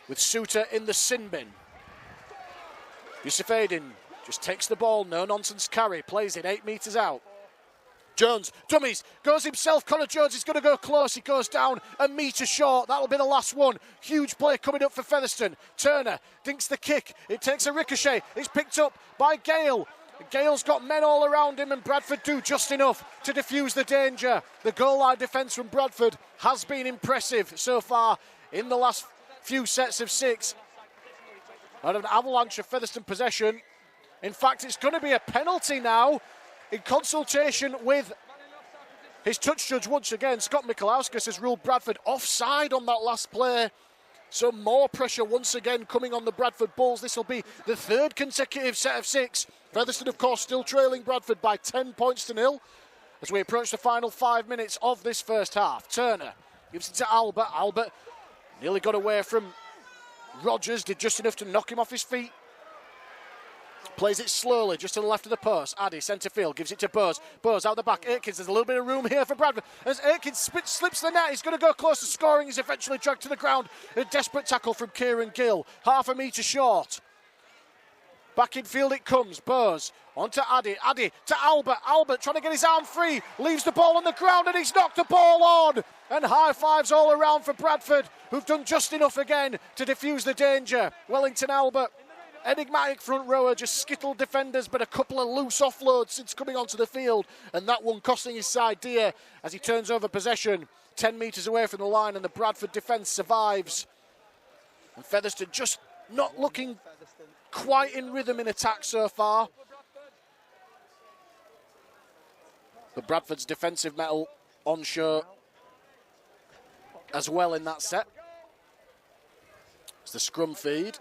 With Suter in the sin bin. Yusuf Aiden just takes the ball, no nonsense carry, plays it 8 metres out. Jones, dummies, goes himself. Connor Jones is going to go close. He goes down a metre short. That'll be the last one. Huge play coming up for Featherstone. Turner dinks the kick. It takes a ricochet. It's picked up by Gale. Gale's got men all around him, and Bradford do just enough to defuse the danger. The goal line defence from Bradford has been impressive so far in the last few sets of 6. Out of an avalanche of Featherstone possession. In fact, it's going to be a penalty now. In consultation with his touch judge once again, Scott Michalowski has ruled Bradford offside on that last play. So more pressure once again coming on the Bradford Bulls. This will be the 3rd consecutive set of 6. Featherstone, of course, still trailing Bradford by 10 points to 0 as we approach the final 5 minutes of this first half. Turner gives it to Albert. Albert nearly got away from Rogers, did just enough to knock him off his feet. Plays it slowly, just to the left of the post. Addy, centre field, gives it to Bowes. Bowes out the back. Aikens, there's a little bit of room here for Bradford. As Aikens slips the net, he's going to go close to scoring. He's eventually dragged to the ground. A desperate tackle from Kieran Gill. Half a metre short. Back in field it comes. Bowes on to Addy. Addy to Albert. Albert trying to get his arm free. Leaves the ball on the ground and he's knocked the ball on. And high fives all around for Bradford, who've done just enough again to defuse the danger. Wellington Albert, enigmatic front rower, just skittled defenders, but a couple of loose offloads since coming onto the field. And that one costing his side dear as he turns over possession. 10 metres away from the line and the Bradford defence survives. And Featherstone just not looking quite in rhythm in attack so far. But Bradford's defensive mettle on show as well in that set. It's the scrum feed.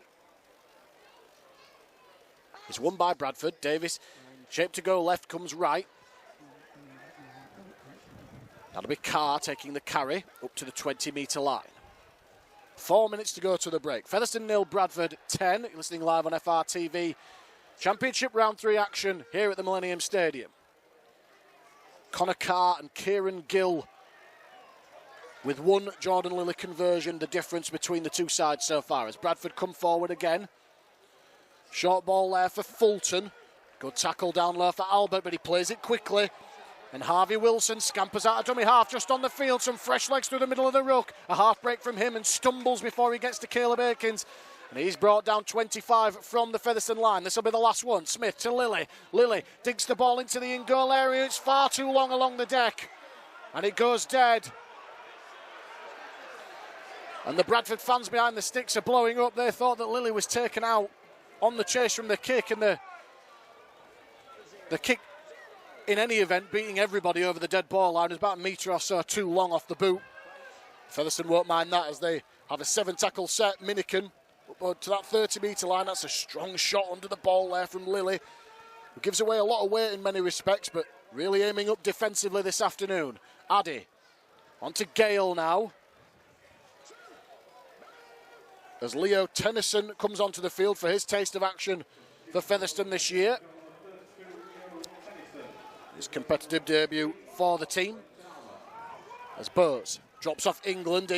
It's won by Bradford. Davis, shape to go left, comes right. That'll be Carr taking the carry up to the 20-metre line. 4 minutes to go to the break. Featherstone 0, Bradford 10. You're listening live on FRTV. Championship round 3 action here at the Millennium Stadium. Connor Carr and Kieran Gill with one Jordan Lilly conversion, the difference between the two sides so far. As Bradford come forward again. Short ball there for Fulton. Good tackle down low for Albert, but he plays it quickly. And Harvey Wilson scampers out a dummy half just on the field. Some fresh legs through the middle of the ruck. A half break from him and stumbles before he gets to Caleb Aikens. And he's brought down 25 from the Featherstone line. This will be the last one. Smith to Lilly. Lilly digs the ball into the in-goal area. It's far too long along the deck. And it goes dead. And the Bradford fans behind the sticks are blowing up. They thought that Lilly was taken out on the chase from the kick. And the kick, in any event, beating everybody over the dead ball line, is about a metre or so too long off the boot. Featherstone won't mind that as they have a 7-tackle set. Minican up to that 30-metre line. That's a strong shot under the ball there from Lilly. who gives away a lot of weight in many respects, but really aiming up defensively this afternoon. Addy, on to Gale now. As Leo Tennyson comes onto the field for his taste of action for Featherstone this year. His competitive debut for the team. As Bowes drops off England.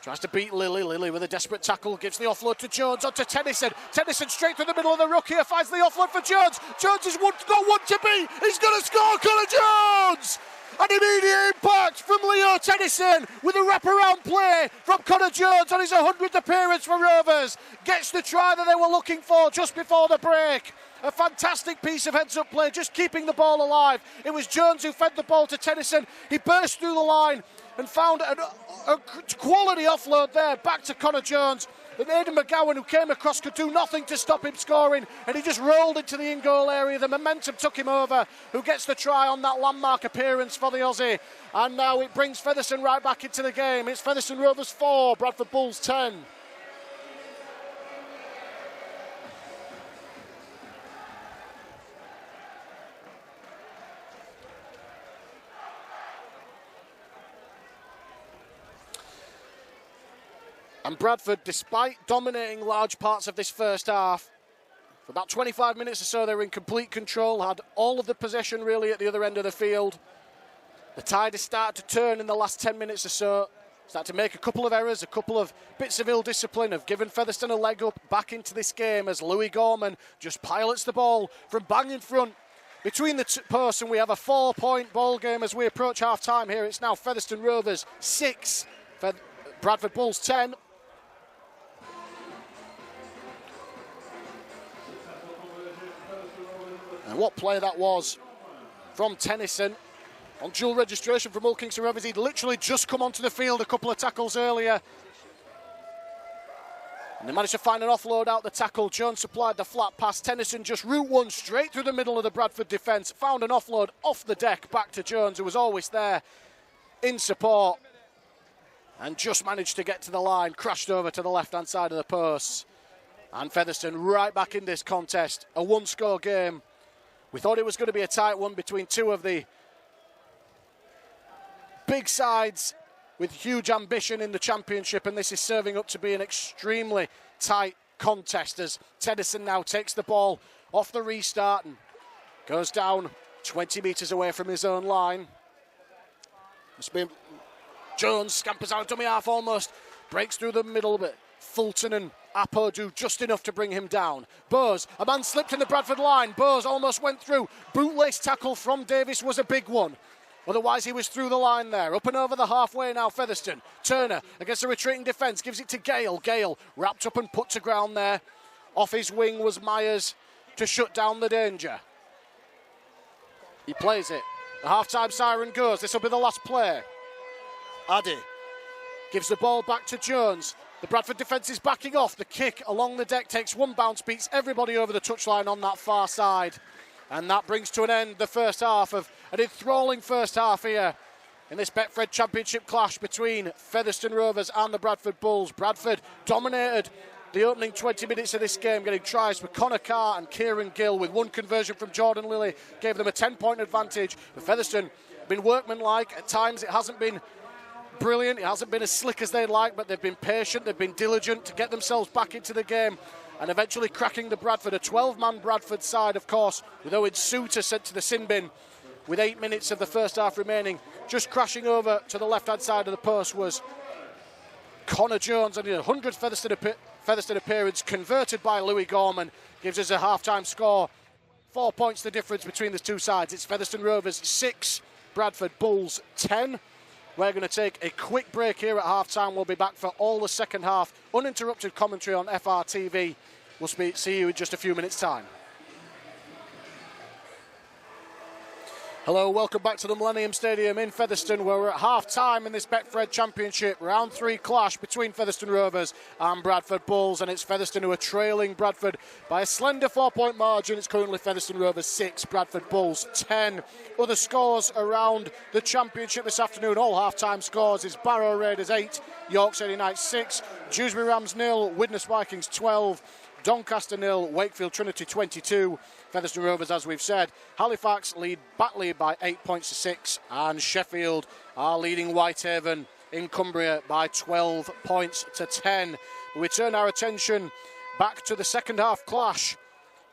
Tries to beat Lilly. Lilly with a desperate tackle. Gives the offload to Jones. On to Tennyson. Tennyson straight through the middle of the ruck here. Finds the offload for Jones. Jones is got one to beat. He's going to score. Connor Jones! An immediate impact from Leo Tennyson with a wraparound play from Connor Jones on his 100th appearance for Rovers. Gets the try that they were looking for just before the break. A fantastic piece of heads-up play, just keeping the ball alive. It was Jones who fed the ball to Tennyson. He burst through the line and found a quality offload there back to Connor Jones. And Aidan McGowan, who came across, could do nothing to stop him scoring, and he just rolled into the in-goal area. The momentum took him over, who gets the try on that landmark appearance for the Aussie. And now it brings Featherstone right back into the game. It's Featherstone Rovers 4, Bradford Bulls 10. And Bradford, despite dominating large parts of this first half, for about 25 minutes or so they were in complete control, had all of the possession really at the other end of the field. The tide has started to turn in the last 10 minutes or so, started to make a couple of errors, a couple of bits of ill discipline, have given Featherstone a leg up back into this game as Louis Gorman just pilots the ball from bang in front between the posts, and we have a 4-point ball game as we approach half-time here. It's now Featherstone Rovers 6, Bradford Bulls 10. And what play that was from Tennyson on dual registration from Hull Kingston Rovers. He'd literally just come onto the field a couple of tackles earlier. And they managed to find an offload out the tackle. Jones supplied the flat pass. Tennyson just route one straight through the middle of the Bradford defence. Found an offload off the deck back to Jones, who was always there in support. And just managed to get to the line. Crashed over to the left-hand side of the posts. And Featherstone right back in this contest. A one-score game. We thought it was going to be a tight one between two of the big sides with huge ambition in the championship, and this is serving up to be an extremely tight contest as Tennyson now takes the ball off the restart and goes down 20 metres away from his own line. Jones scampers out dummy half almost, breaks through the middle, but Fulton and Apo do just enough to bring him down. Bowes, a man slipped in the Bradford line. Bowes almost went through. Bootlace tackle from Davis was a big one. Otherwise, he was through the line there. Up and over the halfway now, Featherstone. Turner against a retreating defence, gives it to Gale. Gale wrapped up and put to ground there. Off his wing was Myers to shut down the danger. He plays it. The half-time siren goes. This will be the last play. Addy gives the ball back to Jones. The Bradford defence is backing off. The kick along the deck takes one bounce, beats everybody over the touchline on that far side. And that brings to an end the first half of an enthralling first half here in this Betfred Championship clash between Featherstone Rovers and the Bradford Bulls. Bradford dominated the opening 20 minutes of this game, getting tries for Connor Carr and Kieran Gill, with one conversion from Jordan Lilly, gave them a 10-point advantage. But Featherstone been workmanlike. At times it hasn't been brilliant, it hasn't been as slick as they'd like, but they've been patient, they've been diligent to get themselves back into the game and eventually cracking the Bradford, a 12-man Bradford side, of course, with Owen Suter sent to the sin bin with 8 minutes of the first half remaining. Just crashing over to the left-hand side of the post was Connor Jones, and a 100th Featherstone appearance converted by Louis Gorman gives us a half-time score. 4 points the difference between the two sides. It's Featherstone Rovers 6, Bradford Bulls 10. We're going to take a quick break here at half-time. We'll be back for all the second half. Uninterrupted commentary on FRTV. We'll see you in just a few minutes' time. Hello, welcome back to the Millennium Stadium in Featherstone, where we're at half-time in this Betfred Championship Round 3 clash between Featherstone Rovers and Bradford Bulls, and it's Featherstone who are trailing Bradford by a slender 4-point margin. It's currently Featherstone Rovers 6, Bradford Bulls 10. Other scores around the championship this afternoon, all half-time scores, is Barrow Raiders 8, York City Knights 6, Dewsbury Rams 0, Widnes Vikings 12, Doncaster 0, Wakefield Trinity 22. Featherstone Rovers, as we've said. Halifax lead by 8 points to 6, and Sheffield are leading Whitehaven in Cumbria by 12 points to 10. We turn our attention back to the second half clash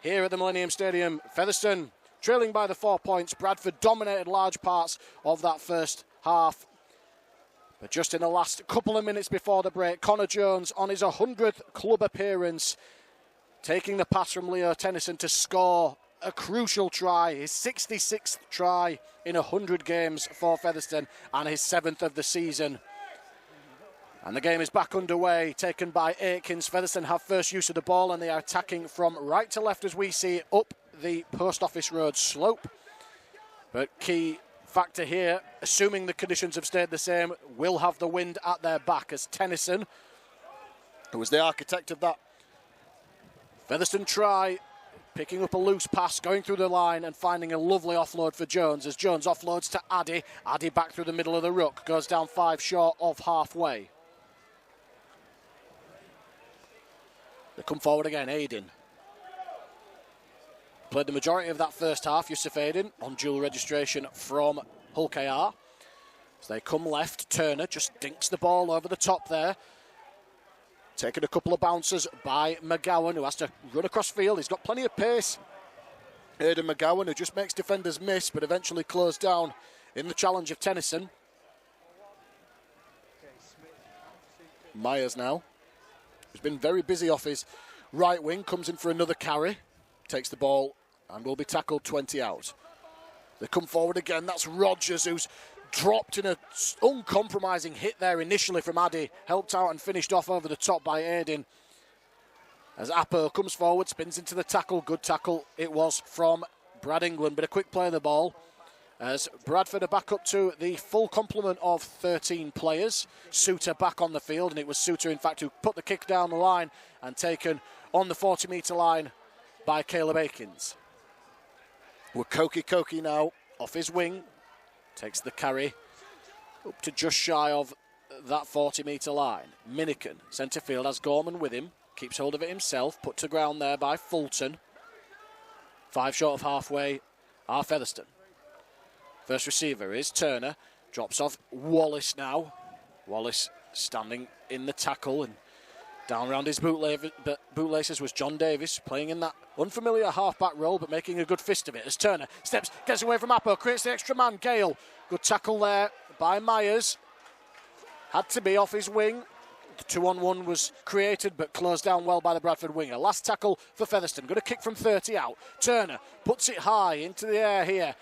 here at the Millennium Stadium. Featherstone trailing by the 4 points. Bradford dominated large parts of that first half. But just in the last couple of minutes before the break, Connor Jones, on his 100th club appearance, taking the pass from Leo Tennyson to score a crucial try, his 66th try in 100 games for Featherstone and his 7th of the season. And the game is back underway, taken by Aikens. Featherstone have first use of the ball and they are attacking from right to left as we see up the Post Office Road slope. But key factor here, assuming the conditions have stayed the same, will have the wind at their back as Tennyson, who was the architect of that Featherstone try, picking up a loose pass, going through the line and finding a lovely offload for Jones as Jones offloads to Addy. Addy back through the middle of the ruck, goes down 5 short of halfway. They come forward again, Aiden. Played the majority of that first half, Yusuf Aiden, on dual registration from Hull KR. As they come left, Turner just dinks the ball over the top there. Taking a couple of bounces by McGowan, who has to run across field. He's got plenty of pace. Aidan McGowan, who just makes defenders miss, but eventually closed down in the challenge of Tennyson. Myers now, who's been very busy off his right wing, comes in for another carry. Takes the ball and will be tackled 20 out. They come forward again. That's Rogers, who's dropped in an uncompromising hit there initially from Addy. Helped out and finished off over the top by Aiden. As Apo comes forward, spins into the tackle. Good tackle it was from Brad England, but a quick play of the ball. As Bradford are back up to the full complement of 13 players. Suter back on the field, and it was Suter, in fact, who put the kick down the line and taken on the 40-metre line by Caleb Aikens. Koki now off his wing, takes the carry up to just shy of that 40-metre line. Minican, centre field, has Gorman with him, keeps hold of it himself, put to ground there by Fulton. 5 short of halfway are Featherstone. First receiver is Turner, drops off Wallace now. Wallace standing in the tackle, and down around his bootlaces was John Davis, playing in that unfamiliar half-back role, but making a good fist of it as Turner steps, gets away from Apo, creates the extra man, Gale. Good tackle there by Myers. Had to be off his wing. The 2-on-1 was created, but closed down well by the Bradford winger. Last tackle for Featherstone. Going to kick from 30 out. Turner puts it high into the air here.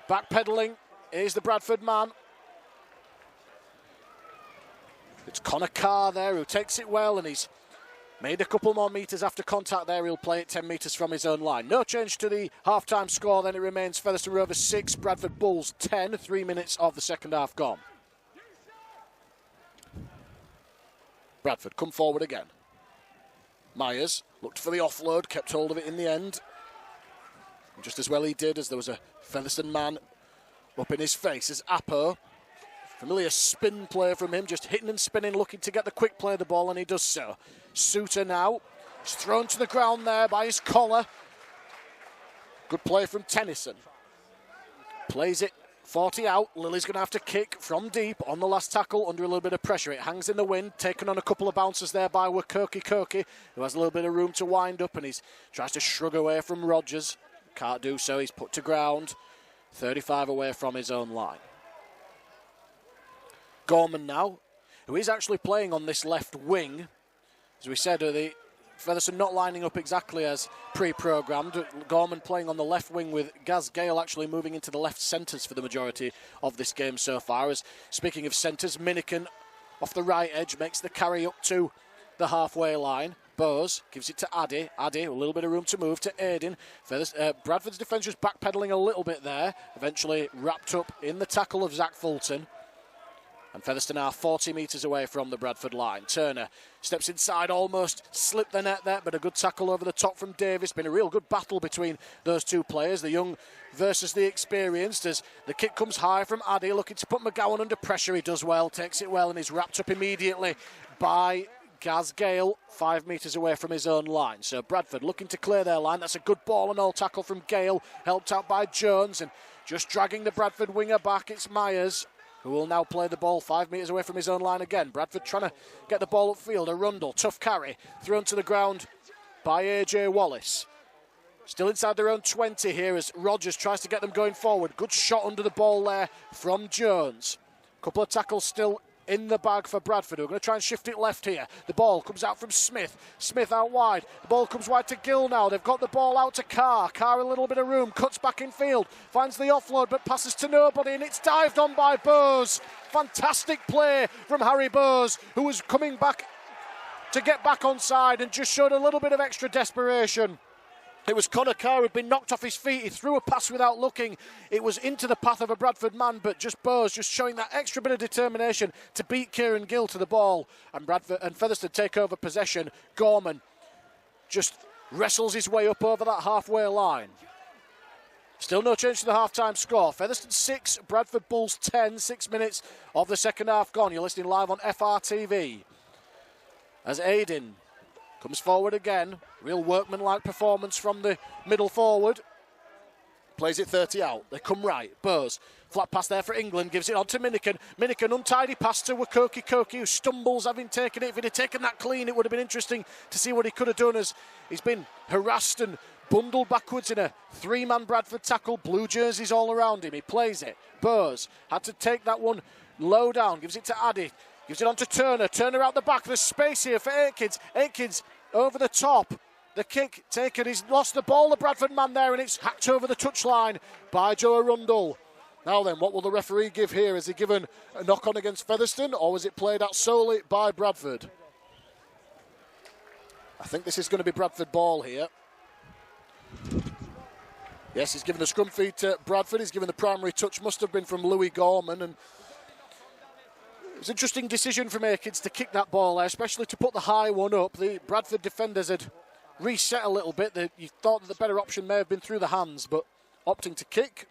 Backpedaling is the Bradford man. It's Connor Carr there who takes it well, and he's made a couple more metres after contact there. He'll play it 10 metres from his own line. No change to the half-time score. Then it remains Featherstone Rovers 6, Bradford Bulls 10. 3 minutes of the second half gone. Bradford come forward again. Myers looked for the offload, kept hold of it in the end. And just as well he did, as there was a Featherstone man up in his face as Apo. Familiar spin play from him, just hitting and spinning, looking to get the quick play of the ball, and he does so. Suter now, he's thrown to the ground there by his collar. Good play from Tennyson. Plays it 40 out. Lily's going to have to kick from deep on the last tackle under a little bit of pressure. It hangs in the wind, taken on a couple of bounces there by Koki, who has a little bit of room to wind up, and he tries to shrug away from Rogers. Can't do so, he's put to ground. 35 away from his own line. Gorman now, who is actually playing on this left wing. As we said, the Featherstone not lining up exactly as pre-programmed. Gorman playing on the left wing with Gaz Gale actually moving into the left centres for the majority of this game so far. As speaking of centres, Minican off the right edge makes the carry up to the halfway line. Bose gives it to Addy. Addy, a little bit of room to move to Aiden. Bradford's defence just backpedaling a little bit there. Eventually wrapped up in the tackle of Zach Fulton. And Featherstone are 40 metres away from the Bradford line. Turner steps inside, almost slipped the net there, but a good tackle over the top from Davis. Been a real good battle between those two players, the young versus the experienced, as the kick comes high from Addy, looking to put McGowan under pressure. He does well, takes it well, and is wrapped up immediately by Gaz Gale 5 metres away from his own line. So Bradford looking to clear their line. That's a good ball and all tackle from Gale, helped out by Jones, and just dragging the Bradford winger back, it's Myers, who will now play the ball 5 metres away from his own line again. Bradford trying to get the ball upfield. Arundel, tough carry, thrown to the ground by AJ Wallace. Still inside their own 20 here as Rogers tries to get them going forward. Good shot under the ball there from Jones. Couple of tackles still in the bag for Bradford, who are going to try and shift it left here. The ball comes out from Smith. Smith out wide. The ball comes wide to Gill now. They've got the ball out to Carr. Carr a little bit of room. Cuts back in field. Finds the offload but passes to nobody, and it's dived on by Bowes. Fantastic play from Harry Bowes, who was coming back to get back onside and just showed a little bit of extra desperation. It was Connor Carr who'd been knocked off his feet. He threw a pass without looking. It was into the path of a Bradford man, but just Bowes just showing that extra bit of determination to beat Kieran Gill to the ball. And Bradford and Featherstone take over possession. Gorman just wrestles his way up over that halfway line. Still no change to the half-time score. Featherstone 6, Bradford Bulls 10. 6 minutes of the second half gone. You're listening live on FRTV. As Aiden comes forward again. Real workman-like performance from the middle forward. Plays it 30 out. They come right. Bowes. Flat pass there for England. Gives it on to Minikin. Minikin untidy pass to Wakoki Koki, who stumbles having taken it. If he'd have taken that clean, it would have been interesting to see what he could have done, as he's been harassed and bundled backwards in a 3-man Bradford tackle. Blue jerseys all around him. He plays it. Bowes had to take that one low down. Gives it to Addy. Gives it on to Turner. Turner out the back. There's space here for Aitkins. Aitkins over the top. The kick taken. He's lost the ball, the Bradford man there, and it's hacked over the touchline by Joe Arundel. Now then, what will the referee give here? Is he given a knock-on against Featherstone, or was it played out solely by Bradford? I think this is going to be Bradford ball here. Yes, he's given the scrum feed to Bradford. He's given the primary touch. Must have been from Louis Gorman, and it was an interesting decision from Aitkins to kick that ball there, especially to put the high one up. The Bradford defenders had reset a little bit. You thought that the better option may have been through the hands, but opting to kick.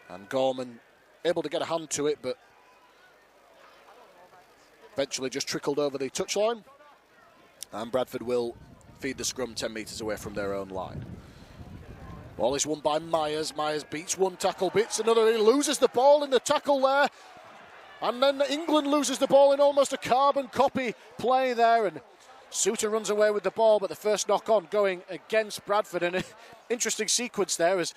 And Gorman able to get a hand to it, but eventually just trickled over the touchline. And Bradford will feed the scrum 10 metres away from their own line. Ball is won by Myers. Myers beats one tackle, beats another. He loses the ball in the tackle there. And then England loses the ball in almost a carbon copy play there. And Suter runs away with the ball, but the first knock-on going against Bradford. And an interesting sequence there as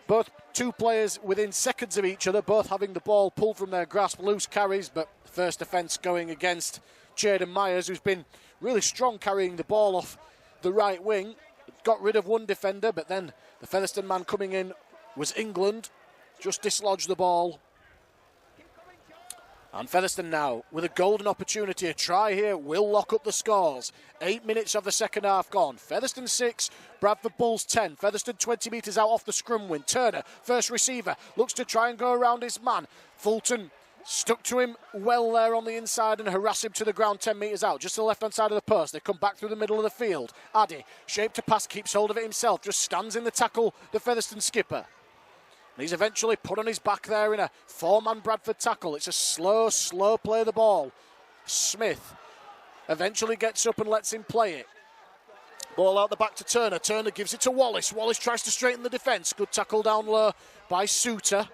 both two players within seconds of each other, both having the ball pulled from their grasp, loose carries, but first offence going against Jaden Myers, who's been really strong carrying the ball off the right wing. Got rid of one defender, but then the Featherstone man coming in was England. Just dislodged the ball. And Featherstone now with a golden opportunity. A try here will lock up the scores. 8 minutes of the second half gone. Featherstone 6, Bradford Bulls 10. Featherstone 20 metres out off the scrum win. Turner, first receiver, looks to try and go around his man. Fulton stuck to him well there on the inside and harass him to the ground 10 metres out. Just to the left-hand side of the post. They come back through the middle of the field. Addy, shaped to pass, keeps hold of it himself. Just stands in the tackle, the Featherstone skipper. And he's eventually put on his back there in a 4-man Bradford tackle. It's a slow play of the ball. Smith eventually gets up and lets him play it. Ball out the back to Turner. Turner gives it to Wallace. Wallace tries to straighten the defence. Good tackle down low by Suter.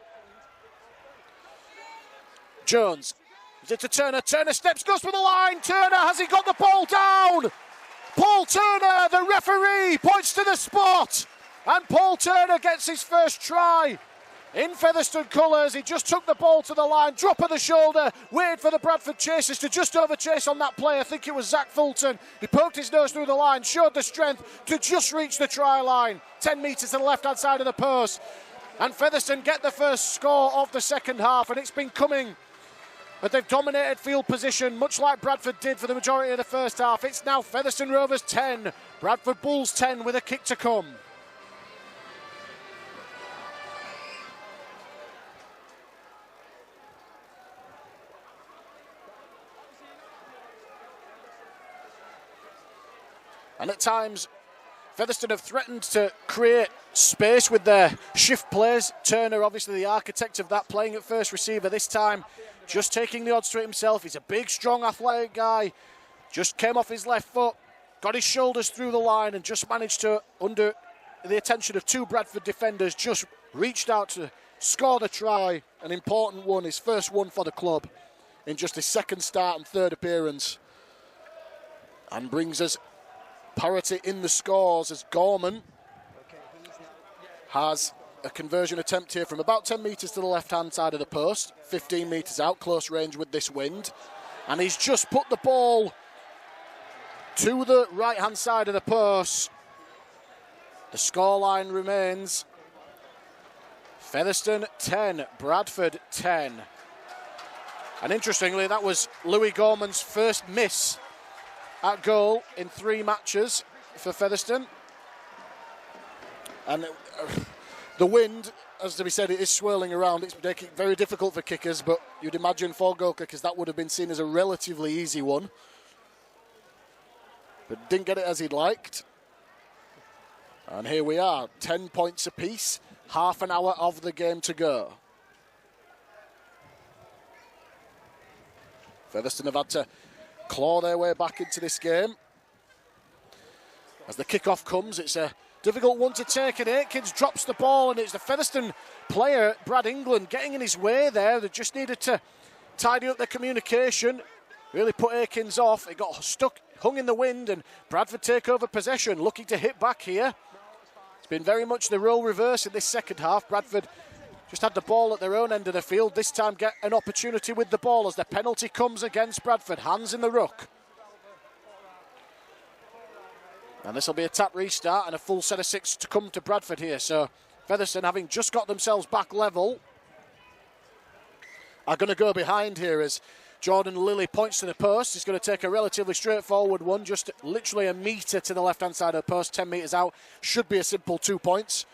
Jones gives it to Turner. Turner steps, goes for the line. Turner, has he got the ball down? Paul Turner, the referee, points to the spot. And Paul Turner gets his first try in Featherstone colours. He just took the ball to the line, drop of the shoulder, waited for the Bradford chasers to just overchase on that play. I think it was Zach Fulton. He poked his nose through the line, showed the strength to just reach the try line. 10 metres to the left-hand side of the post. And Featherstone get the first score of the second half, and it's been coming. But they've dominated field position, much like Bradford did for the majority of the first half. It's now Featherstone Rovers 10, Bradford Bulls 10 with a kick to come. And at times, Featherstone have threatened to create space with their shift plays. Turner, obviously the architect of that, playing at first receiver. This time, just taking the odds to it himself. He's a big, strong, athletic guy. Just came off his left foot, got his shoulders through the line and just managed to, under the attention of two Bradford defenders, just reached out to score the try. An important one, his first one for the club in just his second start and third appearance. And brings us parity in the scores as Gorman has a conversion attempt here from about 10 metres to the left-hand side of the post, 15 metres out, close range with this wind. And he's just put the ball to the right-hand side of the post. The scoreline remains Featherstone 10, Bradford 10. And interestingly, that was Louis Gorman's first miss at goal in 3 matches for Featherstone. And the wind, as to be said, it is swirling around. It's making it very difficult for kickers, but you'd imagine for goal kickers that would have been seen as a relatively easy one. But didn't get it as he'd liked. And here we are, 10 points apiece, half an hour of the game to go. Featherstone have had to claw their way back into this game. As the kickoff comes, it's a difficult one to take, and Aikens drops the ball, and it's the Featherstone player, Brad England, getting in his way there. They just needed to tidy up their communication, really put Aikens off. It got stuck, hung in the wind, and Bradford take over possession, looking to hit back here. It's been very much the role reverse in this second half. Bradford just had the ball at their own end of the field. This time get an opportunity with the ball as the penalty comes against Bradford. Hands in the ruck. And this will be a tap restart and a full set of 6 to come to Bradford here. So Featherstone, having just got themselves back level, are going to go behind here as Jordan Lilly points to the post. He's going to take a relatively straightforward one, just literally a metre to the left-hand side of the post, 10 metres out. Should be a simple 2 points.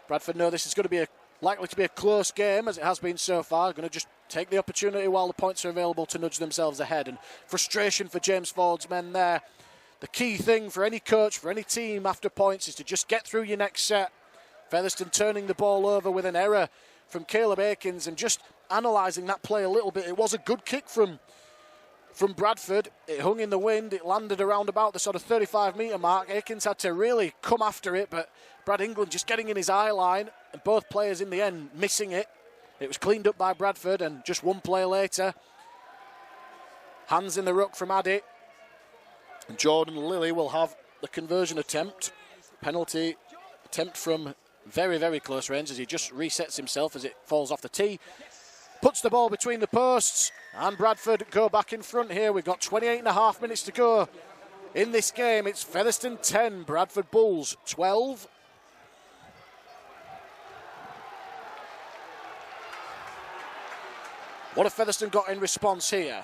Bradford know this is going to be likely to be a close game, as it has been so far. Going to just take the opportunity while the points are available to nudge themselves ahead. And frustration for James Ford's men there. The key thing for any coach, for any team after points, is to just get through your next set. Featherstone turning the ball over with an error from Caleb Aikens, and just analysing that play a little bit. It was a good kick from Bradford. It hung in the wind. It landed around about the sort of 35-metre mark. Aikens had to really come after it, but Brad England just getting in his eye line, and both players in the end missing it. It was cleaned up by Bradford, and just one play later, hands in the ruck from Addy. And Jordan Lilly will have the conversion attempt. Penalty attempt from very, very close range as he just resets himself as it falls off the tee. Puts the ball between the posts, and Bradford go back in front here. We've got 28.5 minutes to go in this game. It's Featherstone 10, Bradford Bulls 12. What have Featherstone got in response here?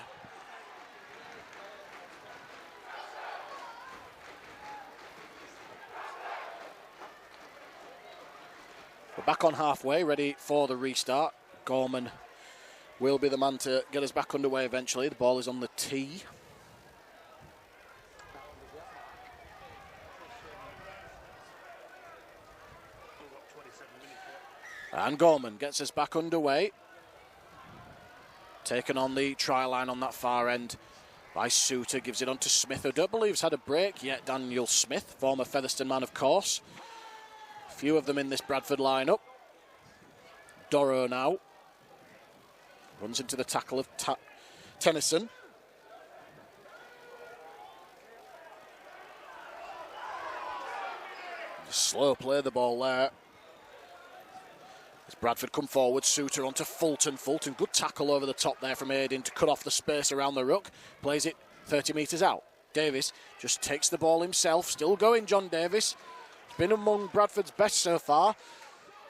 We're back on halfway, ready for the restart. Gorman will be the man to get us back underway eventually. The ball is on the tee. And Gorman gets us back underway. Taken on the try line on that far end by Suter. Gives it on to Smith, who I don't believe has had a break yet. Daniel Smith, former Featherstone man, of course. Few of them in this Bradford lineup. Dorrow now runs into the tackle of Tennyson. Slow play the ball there. As Bradford come forward, Suter onto Fulton. Fulton, good tackle over the top there from Aiden to cut off the space around the ruck. Plays it 30 metres out. Davis just takes the ball himself. Still going, John Davis. Been among Bradford's best so far.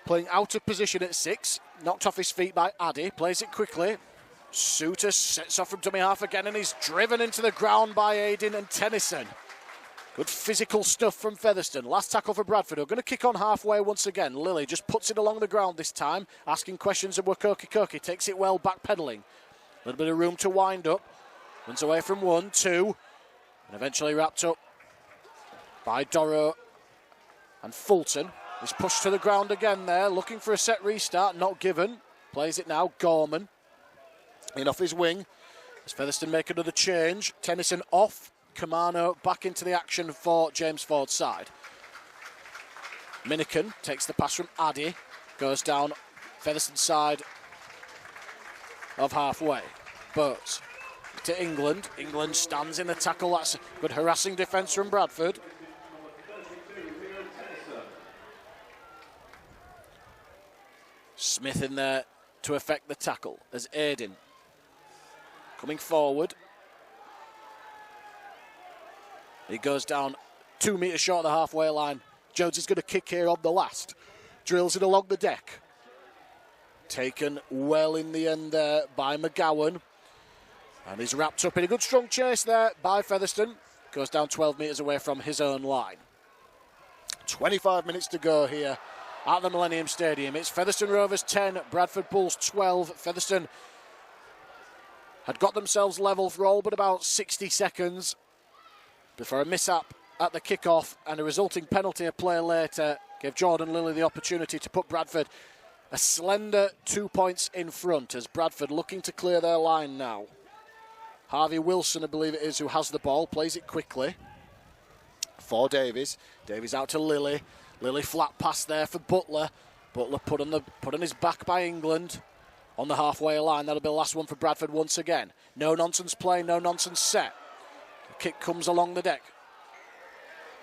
Playing out of position at 6. Knocked off his feet by Addy. Plays it quickly. Suter sets off from dummy half again, and he's driven into the ground by Aiden and Tennyson. Good physical stuff from Featherstone. Last tackle for Bradford. We're going to kick on halfway once again. Lilly just puts it along the ground this time, asking questions of Wakoki. Takes it well, backpedaling. A little bit of room to wind up. Runs away from 1, 2, and eventually wrapped up by Dorrow and Fulton. He's pushed to the ground again there, looking for a set restart, not given. Plays it now, Gorman. in off his wing. As Featherstone make another change. Tennyson off. Kamano back into the action for James Ford's side. Minican takes the pass from Addy. Goes down Featherstone's side of halfway. But to England. England stands in the tackle. That's a good harassing defence from Bradford. Smith in there to effect the tackle as Aiden coming forward. He goes down 2 metres short of the halfway line. Jones is going to kick here on the last. Drills it along the deck. Taken well in the end there by McGowan. And he's wrapped up in a good strong chase there by Featherstone. Goes down 12 metres away from his own line. 25 minutes to go here at the Millennium Stadium. It's Featherstone Rovers 10, Bradford Bulls 12. Featherstone had got themselves level for all but about 60 seconds before a mishap at the kick-off, and a resulting penalty a play later gave Jordan Lilly the opportunity to put Bradford a slender 2 points in front, as Bradford looking to clear their line now. Harvey Wilson, I believe it is, who has the ball, plays it quickly for Davies. Davies out to Lilly. Lilly flat pass there for Butler. Butler put on his back by England on the halfway line. That'll be the last one for Bradford once again. No nonsense play, no nonsense set. The kick comes along the deck.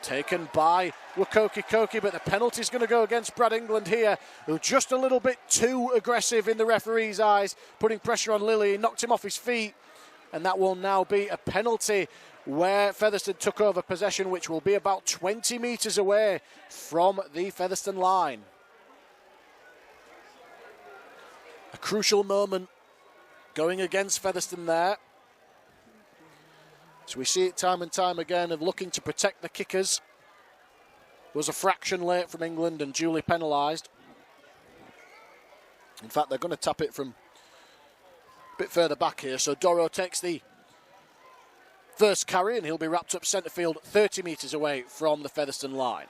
Taken by Wakoki, but the penalty's going to go against Brad England here, who just a little bit too aggressive in the referee's eyes, putting pressure on Lilly. He knocked him off his feet, and that will now be a penalty where Featherstone took over possession, which will be about 20 metres away from the Featherstone line. A crucial moment going against Featherstone there. So we see it time and time again of looking to protect the kickers. Was a fraction late from England and duly penalised. In fact, they're going to tap it from a bit further back here. So Doro takes the first carry and he'll be wrapped up centre field 30 metres away from the Featherstone line.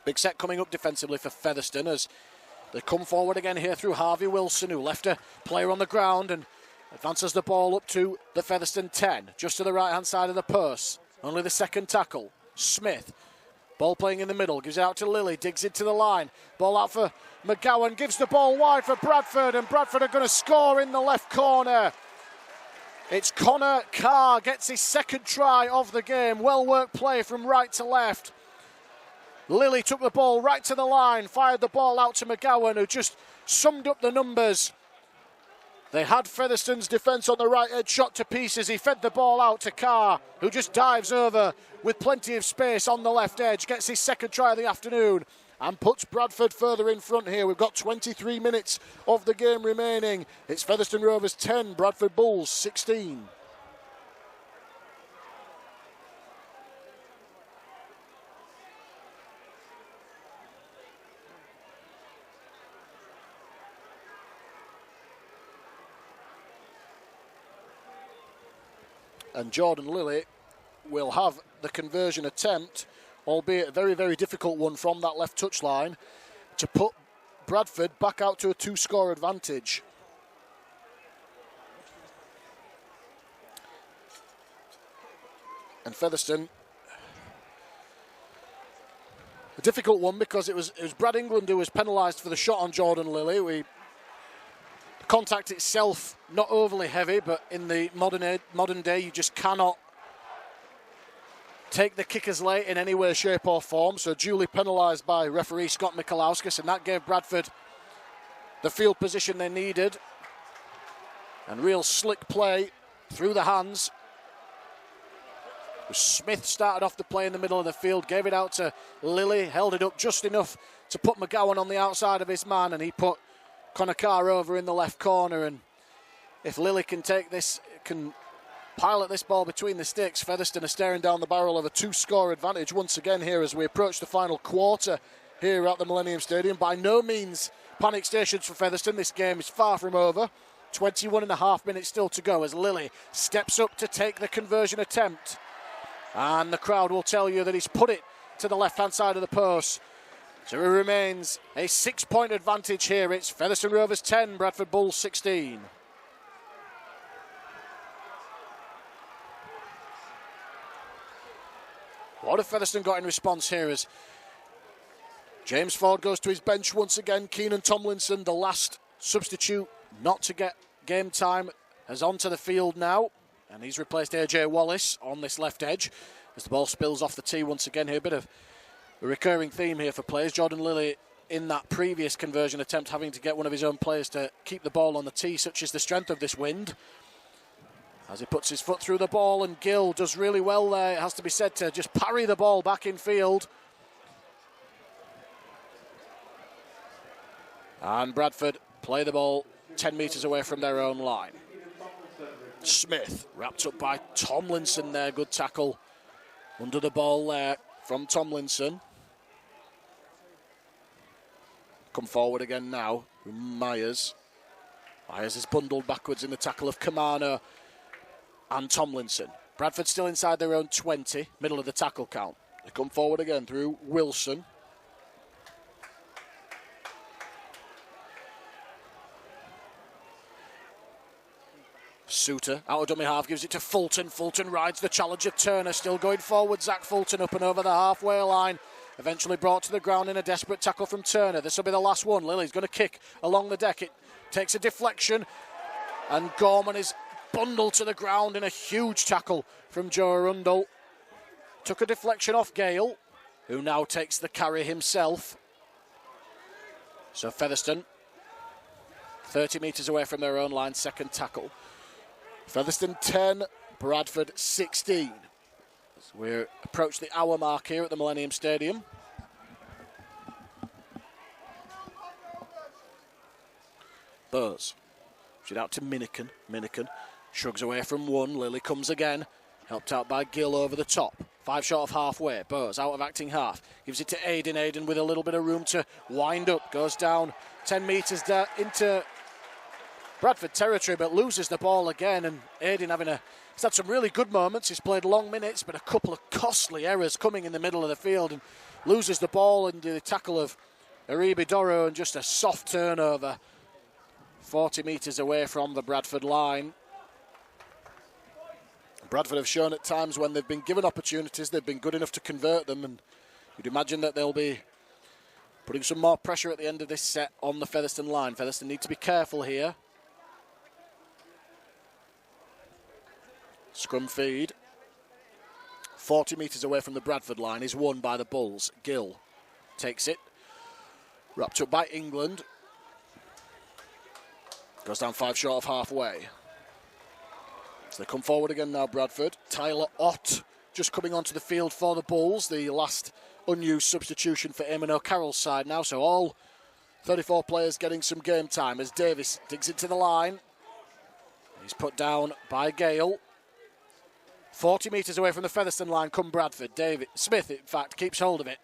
Big set coming up defensively for Featherstone as they come forward again here through Harvey Wilson, who left a player on the ground and advances the ball up to the Featherstone 10, just to the right-hand side of the post. Only the second tackle. Smith, ball playing in the middle, gives it out to Lilly, digs into the line. Ball out for McGowan, gives the ball wide for Bradford, and Bradford are going to score in the left corner. It's Connor Carr, gets his second try of the game. Well-worked play from right to left. Lilly took the ball right to the line, fired the ball out to McGowan, who just summed up the numbers. They had Featherstone's defence on the right edge shot to pieces. He fed the ball out to Carr, who just dives over with plenty of space on the left edge, gets his second try of the afternoon and puts Bradford further in front here. We've got 23 minutes of the game remaining. It's Featherstone Rovers 10, Bradford Bulls 16. And Jordan Lilly will have the conversion attempt, albeit a very, very difficult one from that left touchline, to put Bradford back out to a 2-score advantage. And Featherstone, a difficult one because it was Brad England who was penalised for the shot on Jordan Lilly. The contact itself not overly heavy, but in the modern day you just cannot take the kickers late in any way, shape or form. So duly penalised by referee Scott Michalauskas, and that gave Bradford the field position they needed. And real slick play through the hands. Smith started off the play in the middle of the field, gave it out to Lilly, held it up just enough to put McGowan on the outside of his man, and he put Connor Carr over in the left corner. And if Lilly can take this, can pilot this ball between the sticks, Featherstone are staring down the barrel of a 2-score advantage once again here as we approach the final quarter here at the Millennium Stadium. By no means panic stations for Featherstone. This game is far from over. 21 and a half minutes still to go as Lilly steps up to take the conversion attempt. And the crowd will tell you that he's put it to the left-hand side of the post. So it remains a 6-point advantage here. It's Featherstone Rovers 10, Bradford Bulls 16. What have Featherstone got in response here as James Ford goes to his bench once again. Keenan Tomlinson, the last substitute not to get game time, is onto the field now. And he's replaced AJ Wallace on this left edge as the ball spills off the tee once again here. A bit of a recurring theme here for players. Jordan Lilly, in that previous conversion attempt, having to get one of his own players to keep the ball on the tee, such is the strength of this wind. As he puts his foot through the ball, and Gill does really well there, it has to be said, to just parry the ball back in field. And Bradford play the ball 10 metres away from their own line. Smith wrapped up by Tomlinson there. Good tackle under the ball there from Tomlinson. Come forward again now. Myers. Myers is bundled backwards in the tackle of Kamano and Tomlinson. Bradford still inside their own 20, middle of the tackle count. They come forward again through Wilson. Suter, out of dummy half, gives it to Fulton. Fulton rides the challenge of Turner, still going forward. Zach Fulton up and over the halfway line. Eventually brought to the ground in a desperate tackle from Turner. This will be the last one. Lilly's going to kick along the deck. It takes a deflection, and Gorman is bundled to the ground in a huge tackle from Joe Arundel. Took a deflection off Gale, who now takes the carry himself. So Featherstone, 30 metres away from their own line, second tackle. Featherstone 10, Bradford 16. As we approach the hour mark here at the Millennium Stadium. Bowes. Shoot out to Minican. Minican shrugs away from one. Lilly comes again. Helped out by Gill over the top. 5 short of halfway. Bowes out of acting half. Gives it to Aiden. Aiden with a little bit of room to wind up. Goes down 10 metres into Bradford territory, but loses the ball again. And Aiden he's had some really good moments. He's played long minutes, but a couple of costly errors coming in the middle of the field, and loses the ball into the tackle of Aribi Doro, and just a soft turnover 40 metres away from the Bradford line. Bradford have shown at times when they've been given opportunities, they've been good enough to convert them, and you'd imagine that they'll be putting some more pressure at the end of this set on the Featherstone line. Featherstone need to be careful here. Scrum feed. 40 metres away from the Bradford line is won by the Bulls. Gill takes it. Wrapped up by England. Goes down 5 short of halfway. So they come forward again now, Bradford. Tyler Ott just coming onto the field for the Bulls. The last unused substitution for Eamon O'Carroll's side now. So all 34 players getting some game time as Davis digs it to the line. He's put down by Gale. 40 metres away from the Featherstone line come Bradford. Smith, in fact, keeps hold of it.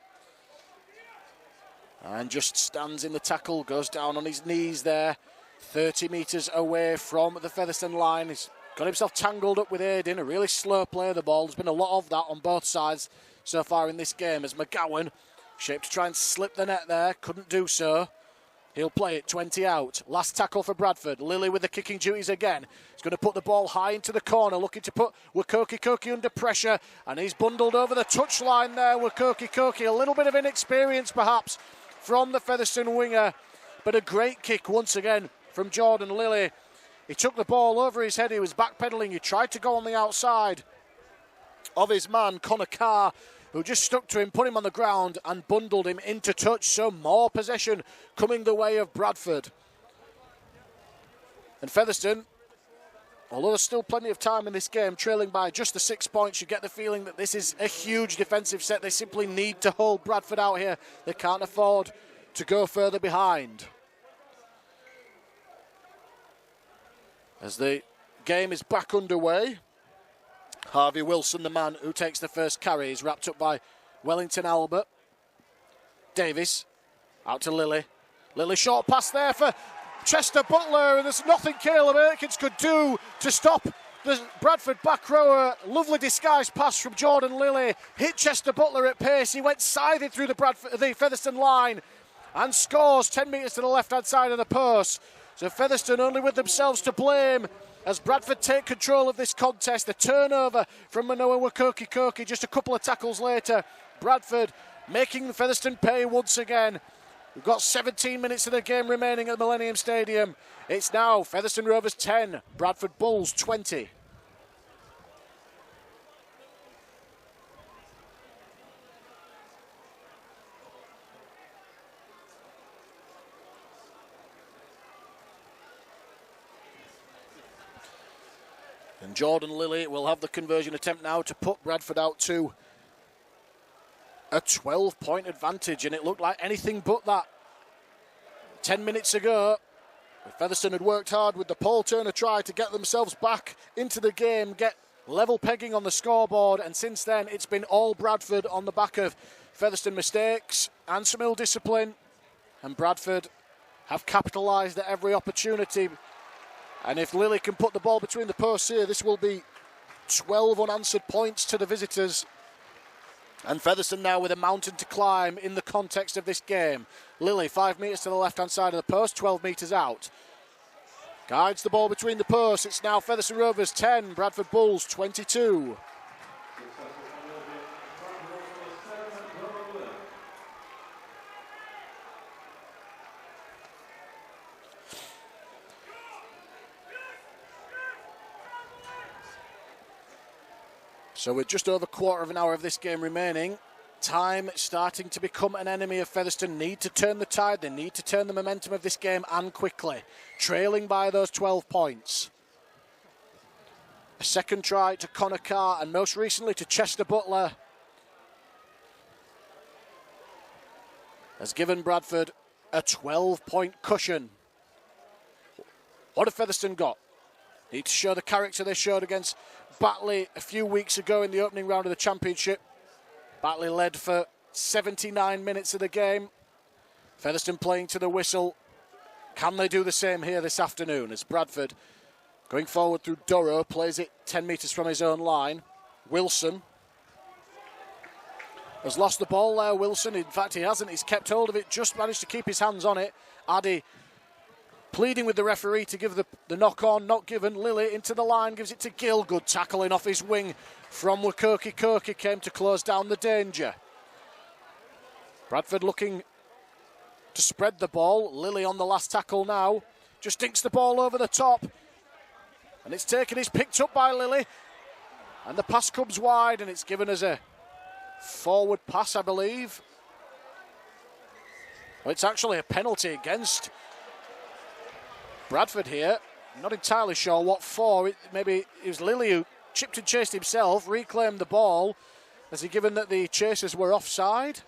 And just stands in the tackle, goes down on his knees there. 30 metres away from the Featherstone line. He's got himself tangled up with Aiden, a really slow play of the ball. There's been a lot of that on both sides so far in this game as McGowan shaped to try and slip the net there, couldn't do so. He'll play it 20 out. Last tackle for Bradford. Lilly with the kicking duties again. He's going to put the ball high into the corner, looking to put Wakoki under pressure. And he's bundled over the touchline there. Wakoki, a little bit of inexperience perhaps from the Featherstone winger. But a great kick once again from Jordan Lilly. He took the ball over his head. He was backpedaling. He tried to go on the outside of his man, Connor Carr, who just stuck to him, put him on the ground and bundled him into touch. So more possession coming the way of Bradford. And Featherstone, although there's still plenty of time in this game, trailing by just the 6 points, you get the feeling that this is a huge defensive set. They simply need to hold Bradford out here. They can't afford to go further behind. As the game is back underway, Harvey Wilson, the man who takes the first carry, is wrapped up by Wellington Albert. Davis out to Lilly. Lilly short pass there for Chester Butler, and there's nothing Caleb Aikens could do to stop the Bradford back rower. Lovely disguised pass from Jordan Lilly. Hit Chester Butler at pace. He went scything through the Featherstone line and scores 10 metres to the left-hand side of the post. So Featherstone only with themselves to blame as Bradford take control of this contest. The turnover from Manoa Wakoki just a couple of tackles later. Bradford making Featherstone pay once again. We've got 17 minutes of the game remaining at the Millennium Stadium. It's now Featherstone Rovers 10, Bradford Bulls 20. And Jordan Lilly will have the conversion attempt now to put Bradford out to a 12-point advantage, and it looked like anything but that 10 minutes ago. Featherstone had worked hard with the Paul Turner try to get themselves back into the game, get level pegging on the scoreboard, and since then it's been all Bradford on the back of Featherstone mistakes and some ill discipline, and Bradford have capitalised at every opportunity. And if Lilly can put the ball between the posts here, this will be 12 unanswered points to the visitors. And Featherstone now with a mountain to climb in the context of this game. Lilly 5 metres to the left-hand side of the post, 12 metres out. Guides the ball between the posts. It's now Featherstone Rovers 10, Bradford Bulls 22. So with just over a quarter of an hour of this game remaining, time starting to become an enemy of Featherstone. Need to turn the tide, they need to turn the momentum of this game, and quickly. Trailing by those 12 points. A second try to Connor Carr and most recently to Chester Butler has given Bradford a 12-point cushion. What have Featherstone got? Need to show the character they showed against Batley a few weeks ago in the opening round of the championship. Batley led for 79 minutes of the game. Featherstone playing to the whistle. Can they do the same here this afternoon as Bradford going forward through Doro, plays it 10 metres from his own line. Wilson has lost the ball there. Wilson, in fact he hasn't, he's kept hold of it, just managed to keep his hands on it. Addy pleading with the referee to give the knock on, not given. Lilly into the line, gives it to Gill. Good tackling off his wing from Wakoki. Came to close down the danger. Bradford looking to spread the ball. Lilly on the last tackle now. Just dinks the ball over the top. And it's taken, it's picked up by Lilly. And the pass comes wide and it's given as a forward pass, I believe. Well, it's actually a penalty against Bradford here. Not entirely sure what for. Maybe it was Lilly who chipped and chased himself, reclaimed the ball. Has he given that the chasers were offside?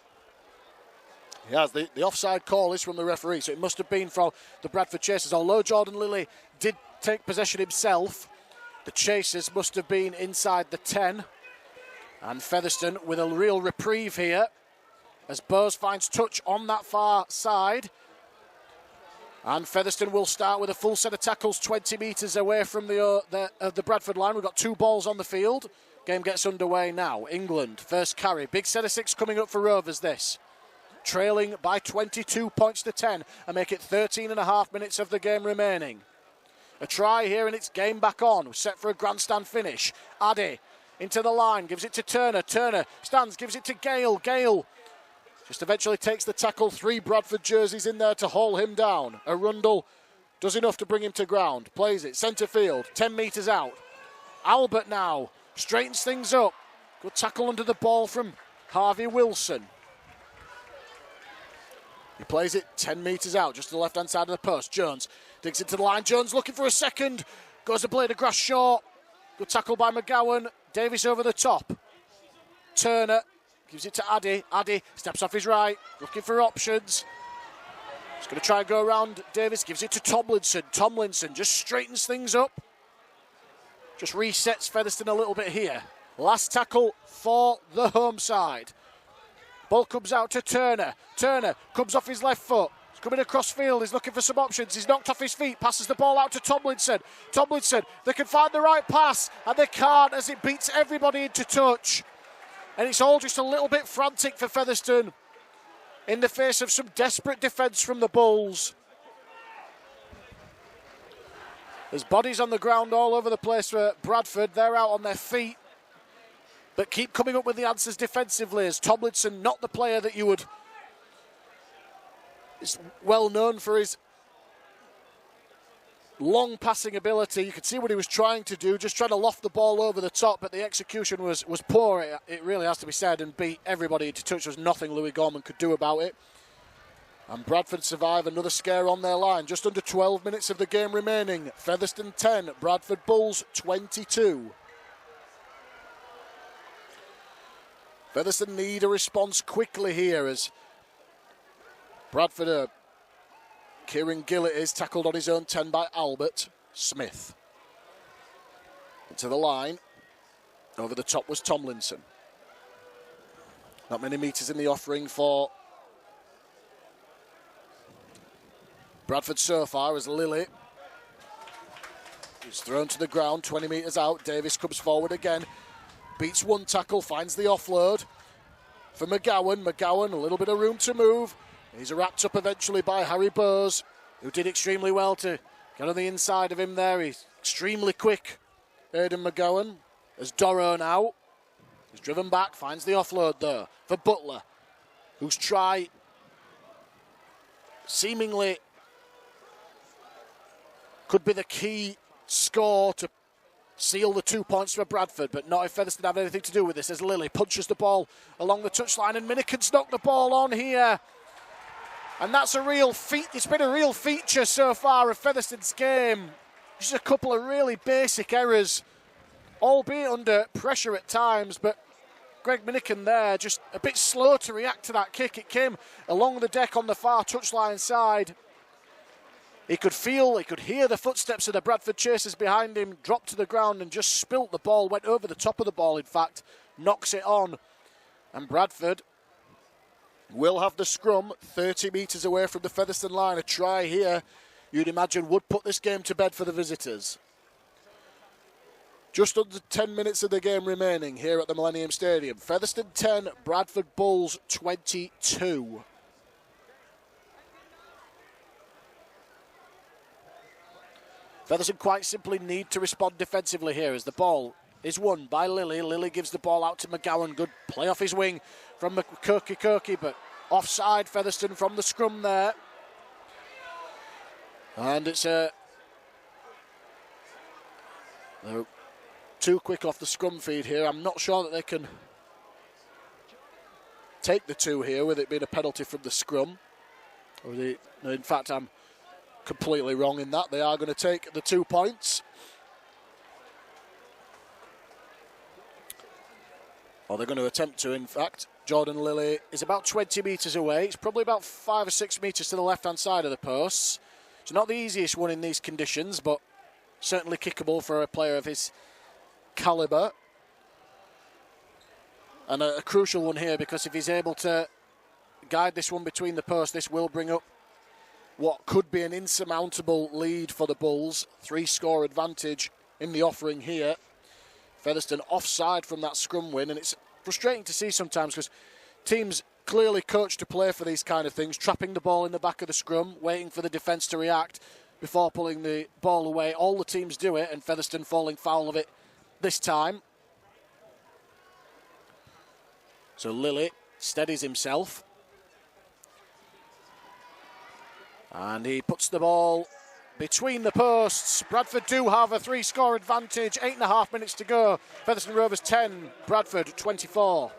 Yes, the offside call is from the referee, so it must have been from the Bradford chasers. Although Jordan Lilly did take possession himself, the chasers must have been inside the 10. And Featherstone with a real reprieve here as Bose finds touch on that far side. And Featherstone will start with a full set of tackles 20 metres away from the Bradford line. We've got two balls on the field. Game gets underway now. England, first carry. Big set of 6 coming up for Rovers this. Trailing by 22 points to 10 and make it 13 and a half minutes of the game remaining. A try here and it's game back on. We're set for a grandstand finish. Addy into the line, gives it to Turner. Turner stands, gives it to Gale. Gale just eventually takes the tackle. 3 Bradford jerseys in there to haul him down. Arundel does enough to bring him to ground. Plays it, centre field, 10 metres out. Albert now straightens things up. Good tackle under the ball from Harvey Wilson. He plays it 10 metres out, just to the left-hand side of the post. Jones digs into the line. Jones looking for a second. Goes a blade of grass short. Good tackle by McGowan. Davis over the top. Turner gives it to Addy. Addy steps off his right, looking for options. He's going to try and go around Davis. Gives it to Tomlinson. Tomlinson just straightens things up. Just resets Featherstone a little bit here. Last tackle for the home side. Ball comes out to Turner. Turner comes off his left foot. He's coming across field. He's looking for some options. He's knocked off his feet. Passes the ball out to Tomlinson. Tomlinson, they can find the right pass. And they can't as it beats everybody into touch. And it's all just a little bit frantic for Featherstone in the face of some desperate defence from the Bulls. There's bodies on the ground all over the place for Bradford. They're out on their feet, but keep coming up with the answers defensively, as Tomlinson, not the player that you would... is well known for his long passing ability. You could see what he was trying to do, just trying to loft the ball over the top, but the execution was poor, it really has to be said, and beat everybody into touch. There was nothing Louis Gorman could do about it. And Bradford survive another scare on their line. Just under 12 minutes of the game remaining. Featherstone 10, Bradford Bulls 22. Featherstone need a response quickly here as Bradford, Kieran Gillett is tackled on his own 10 by Albert Smith. Into the line. Over the top was Tomlinson. Not many metres in the offering for Bradford so far as Lilly is thrown to the ground, 20 metres out. Davis comes forward again. Beats one tackle, finds the offload for McGowan. McGowan, a little bit of room to move. He's wrapped up eventually by Harry Bowes, who did extremely well to get on the inside of him there. He's extremely quick, Aidan McGowan. As Dorrough now. He's driven back, finds the offload there for Butler, whose try seemingly could be the key score to seal the 2 points for Bradford, but not if Featherstone have anything to do with this, as Lilly punches the ball along the touchline, and Minikin's knocked the ball on here. And that's a real feat. It's been a real feature so far of Featherstone's game. Just a couple of really basic errors, albeit under pressure at times, but Greg Minikin there just a bit slow to react to that kick. It came along the deck on the far touchline side. He could hear the footsteps of the Bradford chasers behind him, dropped to the ground and just spilt the ball, went over the top of the ball, in fact, knocks it on. And Bradford will have the scrum 30 metres away from the Featherstone line. A try here, you'd imagine, would put this game to bed for the visitors. Just under 10 minutes of the game remaining here at the Millennium Stadium. Featherstone 10, Bradford Bulls 22. Featherstone quite simply need to respond defensively here as the ball is won by Lilly. Lilly gives the ball out to McGowan. Good play off his wing from Kirky, but offside Featherstone from the scrum there. And it's too quick off the scrum feed here. I'm not sure that they can take the two here with it being a penalty from the scrum. In fact, I'm completely wrong in that. They are going to take the 2 points. Or they're going to attempt to, in fact. Jordan Lilly is about 20 metres away. It's probably about 5 or 6 metres to the left-hand side of the posts. It's not the easiest one in these conditions, but certainly kickable for a player of his calibre. And a crucial one here, because if he's able to guide this one between the posts, this will bring up what could be an insurmountable lead for the Bulls. 3-score advantage in the offering here. Featherstone offside from that scrum win, and it's frustrating to see sometimes because teams clearly coach to play for these kind of things, trapping the ball in the back of the scrum, waiting for the defence to react before pulling the ball away. All the teams do it, and Featherstone falling foul of it this time. So Lilly steadies himself. And he puts the ball between the posts. Bradford do have a 3-score advantage. 8.5 minutes to go. Featherstone Rovers 10, Bradford 24.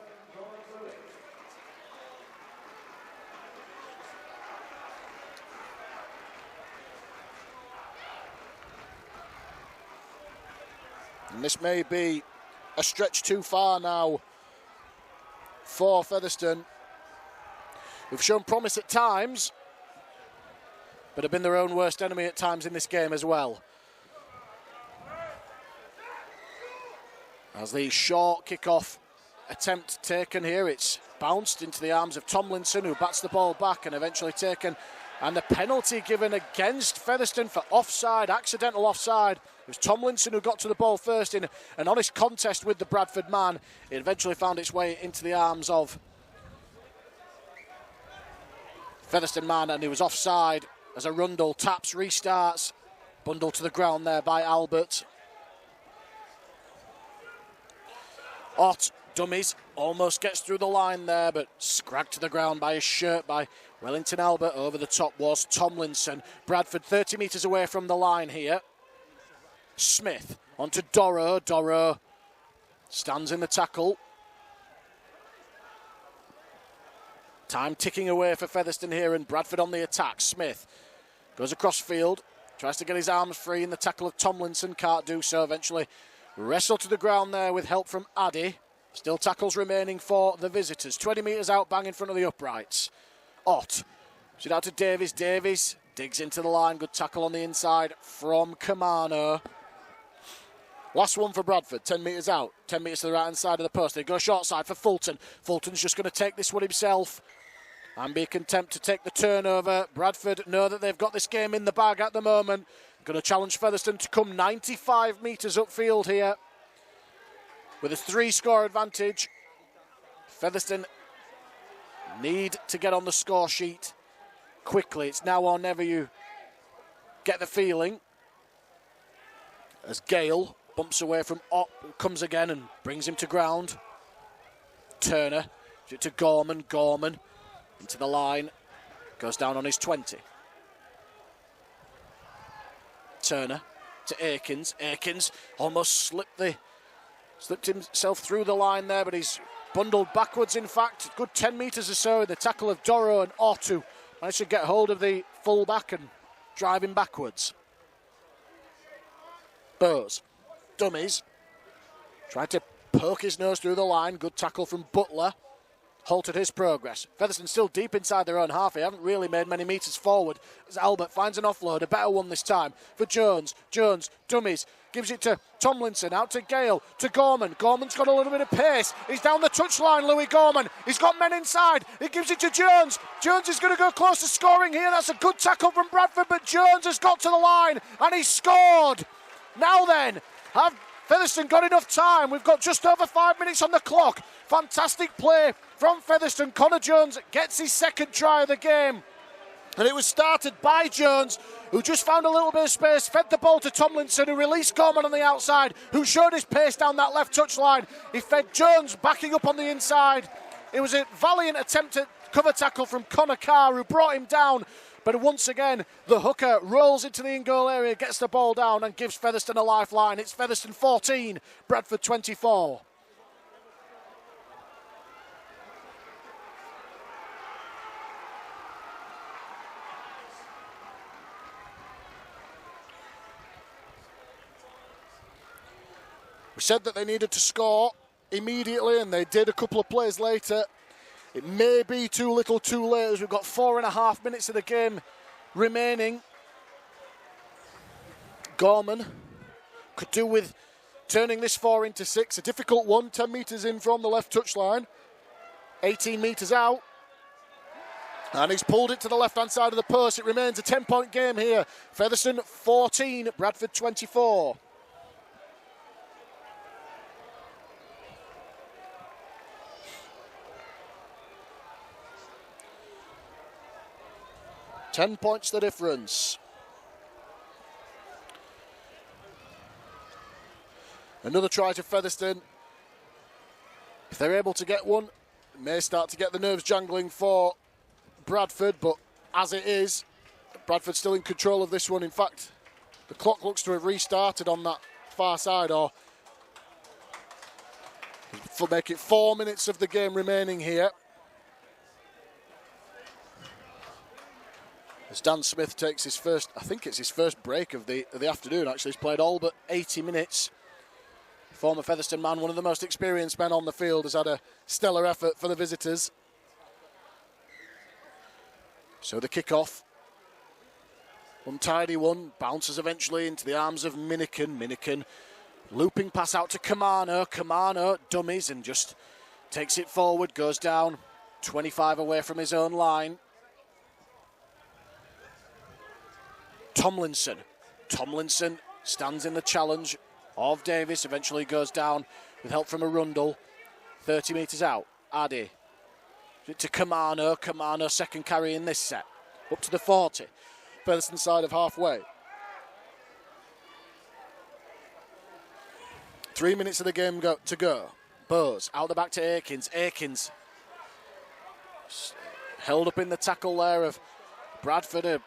And this may be a stretch too far now for Featherstone, who've shown promise at times, but have been their own worst enemy at times in this game as well. As the short kick-off attempt taken here, it's bounced into the arms of Tomlinson, who bats the ball back and eventually taken. And the penalty given against Featherstone for offside, accidental offside. It was Tomlinson who got to the ball first in an honest contest with the Bradford man. It eventually found its way into the arms of Featherstone man, and he was offside as Arundel taps, restarts. Bundled to the ground there by Albert. Ott, dummies, almost gets through the line there, but scragged to the ground by his shirt by Wellington Albert. Over the top was Tomlinson. Bradford 30 metres away from the line here. Smith onto Doro. Doro stands in the tackle. Time ticking away for Featherstone here, and Bradford on the attack. Smith goes across field, tries to get his arms free in the tackle of Tomlinson, can't do so. Eventually wrestled to the ground there with help from Addy. Still tackles remaining for the visitors. 20 metres out, bang in front of the uprights. Ott, shoot out to Davies. Davies digs into the line, good tackle on the inside from Kamano. Last one for Bradford, 10 metres out, 10 metres to the right hand side of the post. They go short side for Fulton. Fulton's just going to take this one himself and be content to take the turnover. Bradford know that they've got this game in the bag at the moment. Going to challenge Featherstone to come 95 metres upfield here with a 3-score advantage. Featherstone need to get on the score sheet quickly. It's now or never, you get the feeling. As Gale bumps away from Ott, comes again and brings him to ground. Turner to Gorman. Gorman into the line, goes down on his 20. Turner to Aikens. Aikens almost slipped himself through the line there, but he's bundled backwards, in fact. Good 10 metres or so. The tackle of Doro and Ott, who managed to get hold of the full-back and drive him backwards. Bowes, dummies, tried to poke his nose through the line. Good tackle from Butler. Halted his progress. Featherstone still deep inside their own half. They haven't really made many metres forward as Albert finds an offload, a better one this time for Jones. Jones, dummies, gives it to Tomlinson, out to Gale, to Gorman. Gorman's got a little bit of pace. He's down the touchline, Louis Gorman. He's got men inside. He gives it to Jones. Jones is going to go close to scoring here. That's a good tackle from Bradford, but Jones has got to the line and he's scored. Now then, have Featherstone got enough time? We've got just over 5 minutes on the clock. Fantastic play from Featherstone. Connor Jones gets his second try of the game. And it was started by Jones, who just found a little bit of space, fed the ball to Tomlinson, who released Gorman on the outside, who showed his pace down that left touchline. He fed Jones backing up on the inside. It was a valiant attempt at cover tackle from Connor Carr, who brought him down. But once again, the hooker rolls into the in-goal area, gets the ball down and gives Featherstone a lifeline. It's Featherstone 14, Bradford 24. We said that they needed to score immediately, and they did a couple of plays later. It may be too little too late, as we've got 4.5 minutes of the game remaining. Gorman could do with turning this 4 into 6. A difficult one, 10 metres in from the left touchline. 18 metres out. And he's pulled it to the left-hand side of the post. It remains a 10-point game here. Featherstone 14, Bradford 24. Ten points the difference. Another try to Featherstone. If they're able to get one, it may start to get the nerves jangling for Bradford, but as it is, Bradford's still in control of this one. In fact, the clock looks to have restarted on that far side, or for make it 4 minutes of the game remaining here. As Dan Smith takes his first, I think it's his first break of the afternoon, actually. He's played all but 80 minutes. Former Featherstone man, one of the most experienced men on the field, has had a stellar effort for the visitors. So the kick-off, untidy one, bounces eventually into the arms of Minikin. Minikin, looping pass out to Kamano. Kamano dummies and just takes it forward, goes down 25 away from his own line. Tomlinson stands in the challenge of Davis, eventually goes down with help from Arundel. 30 metres out, Addy to Kamano, second carry in this set, up to the 40, Featherstone side of halfway. 3 minutes of the game to go. Bowes out the back to Akins. Akins held up in the tackle there of Bradford,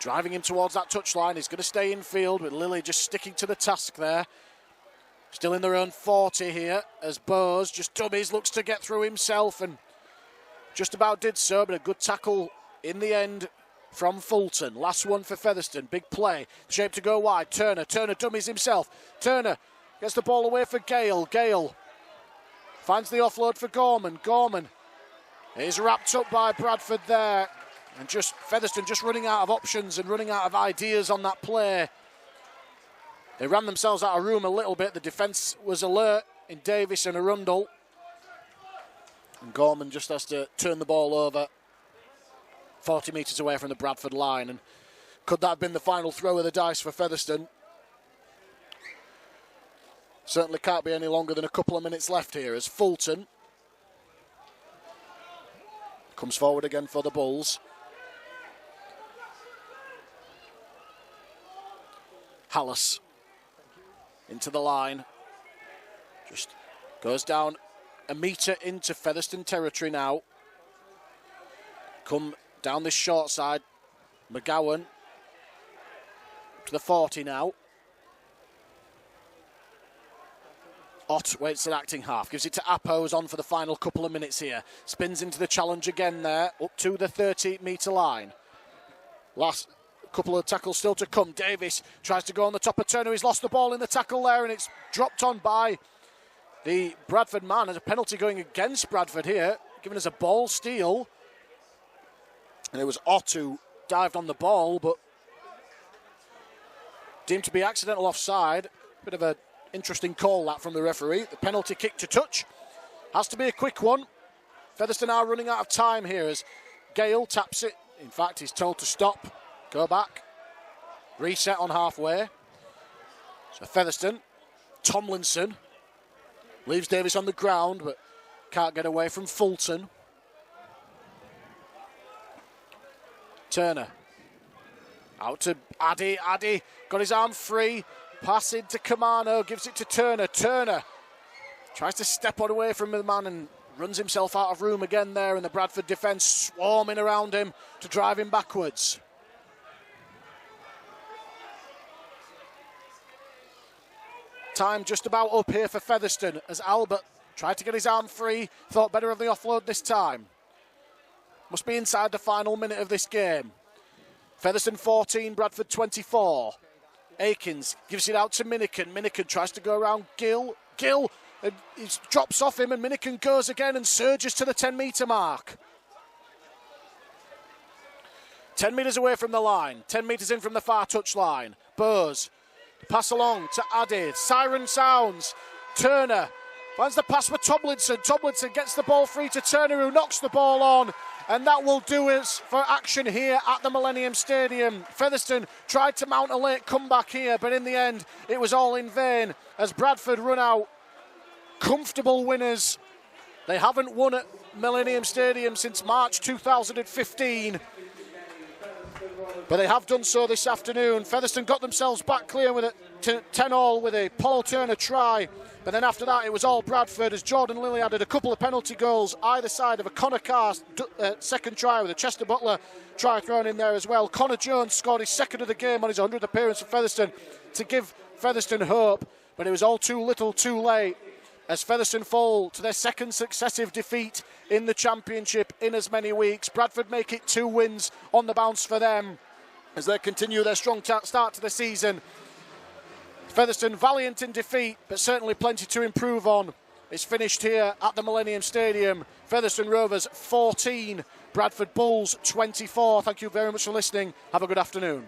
driving him towards that touchline. He's going to stay in field with Lilly just sticking to the task there. Still in their own 40 here as Bowes just dummies, looks to get through himself and just about did so, but a good tackle in the end from Fulton. Last one for Featherstone. Big play. Shape to go wide. Turner dummies himself. Turner gets the ball away for Gale. Gale finds the offload for Gorman. Gorman is wrapped up by Bradford there. And just Featherstone just running out of options and running out of ideas on that play. They ran themselves out of room a little bit. The defence was alert in Davis and Arundel. And Gorman just has to turn the ball over 40 metres away from the Bradford line. And could that have been the final throw of the dice for Featherstone? Certainly can't be any longer than a couple of minutes left here as Fulton comes forward again for the Bulls. Hallis into the line. Just goes down a metre into Featherstone territory now. Come down this short side. McGowan to the 40 now. Ott waits at acting half. Gives it to Appo, who's on for the final couple of minutes here. Spins into the challenge again there. Up to the 30-metre line. Last couple of tackles still to come. Davis tries to go on the top of Turner. He's lost the ball in the tackle there, and it's dropped on by the Bradford man. There's a penalty going against Bradford here, giving us a ball steal. And it was Ott who dived on the ball, but deemed to be accidental offside. Bit of an interesting call that from the referee. The penalty kick to touch. Has to be a quick one. Featherstone are running out of time here as Gale taps it. In fact, he's told to stop. Go back. Reset on halfway. So Featherstone. Tomlinson leaves Davis on the ground, but can't get away from Fulton. Turner. Out to Addy. Addy got his arm free. Pass into Kamano. Gives it to Turner. Turner tries to step on away from the man and runs himself out of room again there, and the Bradford defence swarming around him to drive him backwards. Time just about up here for Featherstone as Albert tried to get his arm free, thought better of the offload this time. Must be inside the final minute of this game. Featherstone 14, Bradford 24. Akins gives it out to Minikin. Minikin tries to go around Gill. Gill he drops off him, and Minikin goes again and surges to the 10-metre mark. 10 metres away from the line. 10 metres in from the far touch line. Bowes. Pass along to Addy. Siren sounds. Turner finds the pass for Tomlinson. Tomlinson gets the ball free to Turner, who knocks the ball on. And that will do us for action here at the Millennium Stadium. Featherstone tried to mount a late comeback here, but in the end, it was all in vain as Bradford run out comfortable winners. They haven't won at Millennium Stadium since March 2015. But they have done so this afternoon. Featherstone got themselves back clear with it to 10-all with a Paul Turner try. But then after that, it was all Bradford as Jordan Lilly added a couple of penalty goals either side of a Connor Carr second try with a Chester Butler try thrown in there as well. Connor Jones scored his second of the game on his 100th appearance for Featherstone to give Featherstone hope. But it was all too little too late as Featherstone fall to their second successive defeat in the championship in as many weeks. Bradford make it 2 wins on the bounce for them as they continue their strong start to the season. Featherstone valiant in defeat, but certainly plenty to improve on. It's finished here at the Millennium Stadium. Featherstone Rovers 14, Bradford Bulls 24. Thank you very much for listening. Have a good afternoon.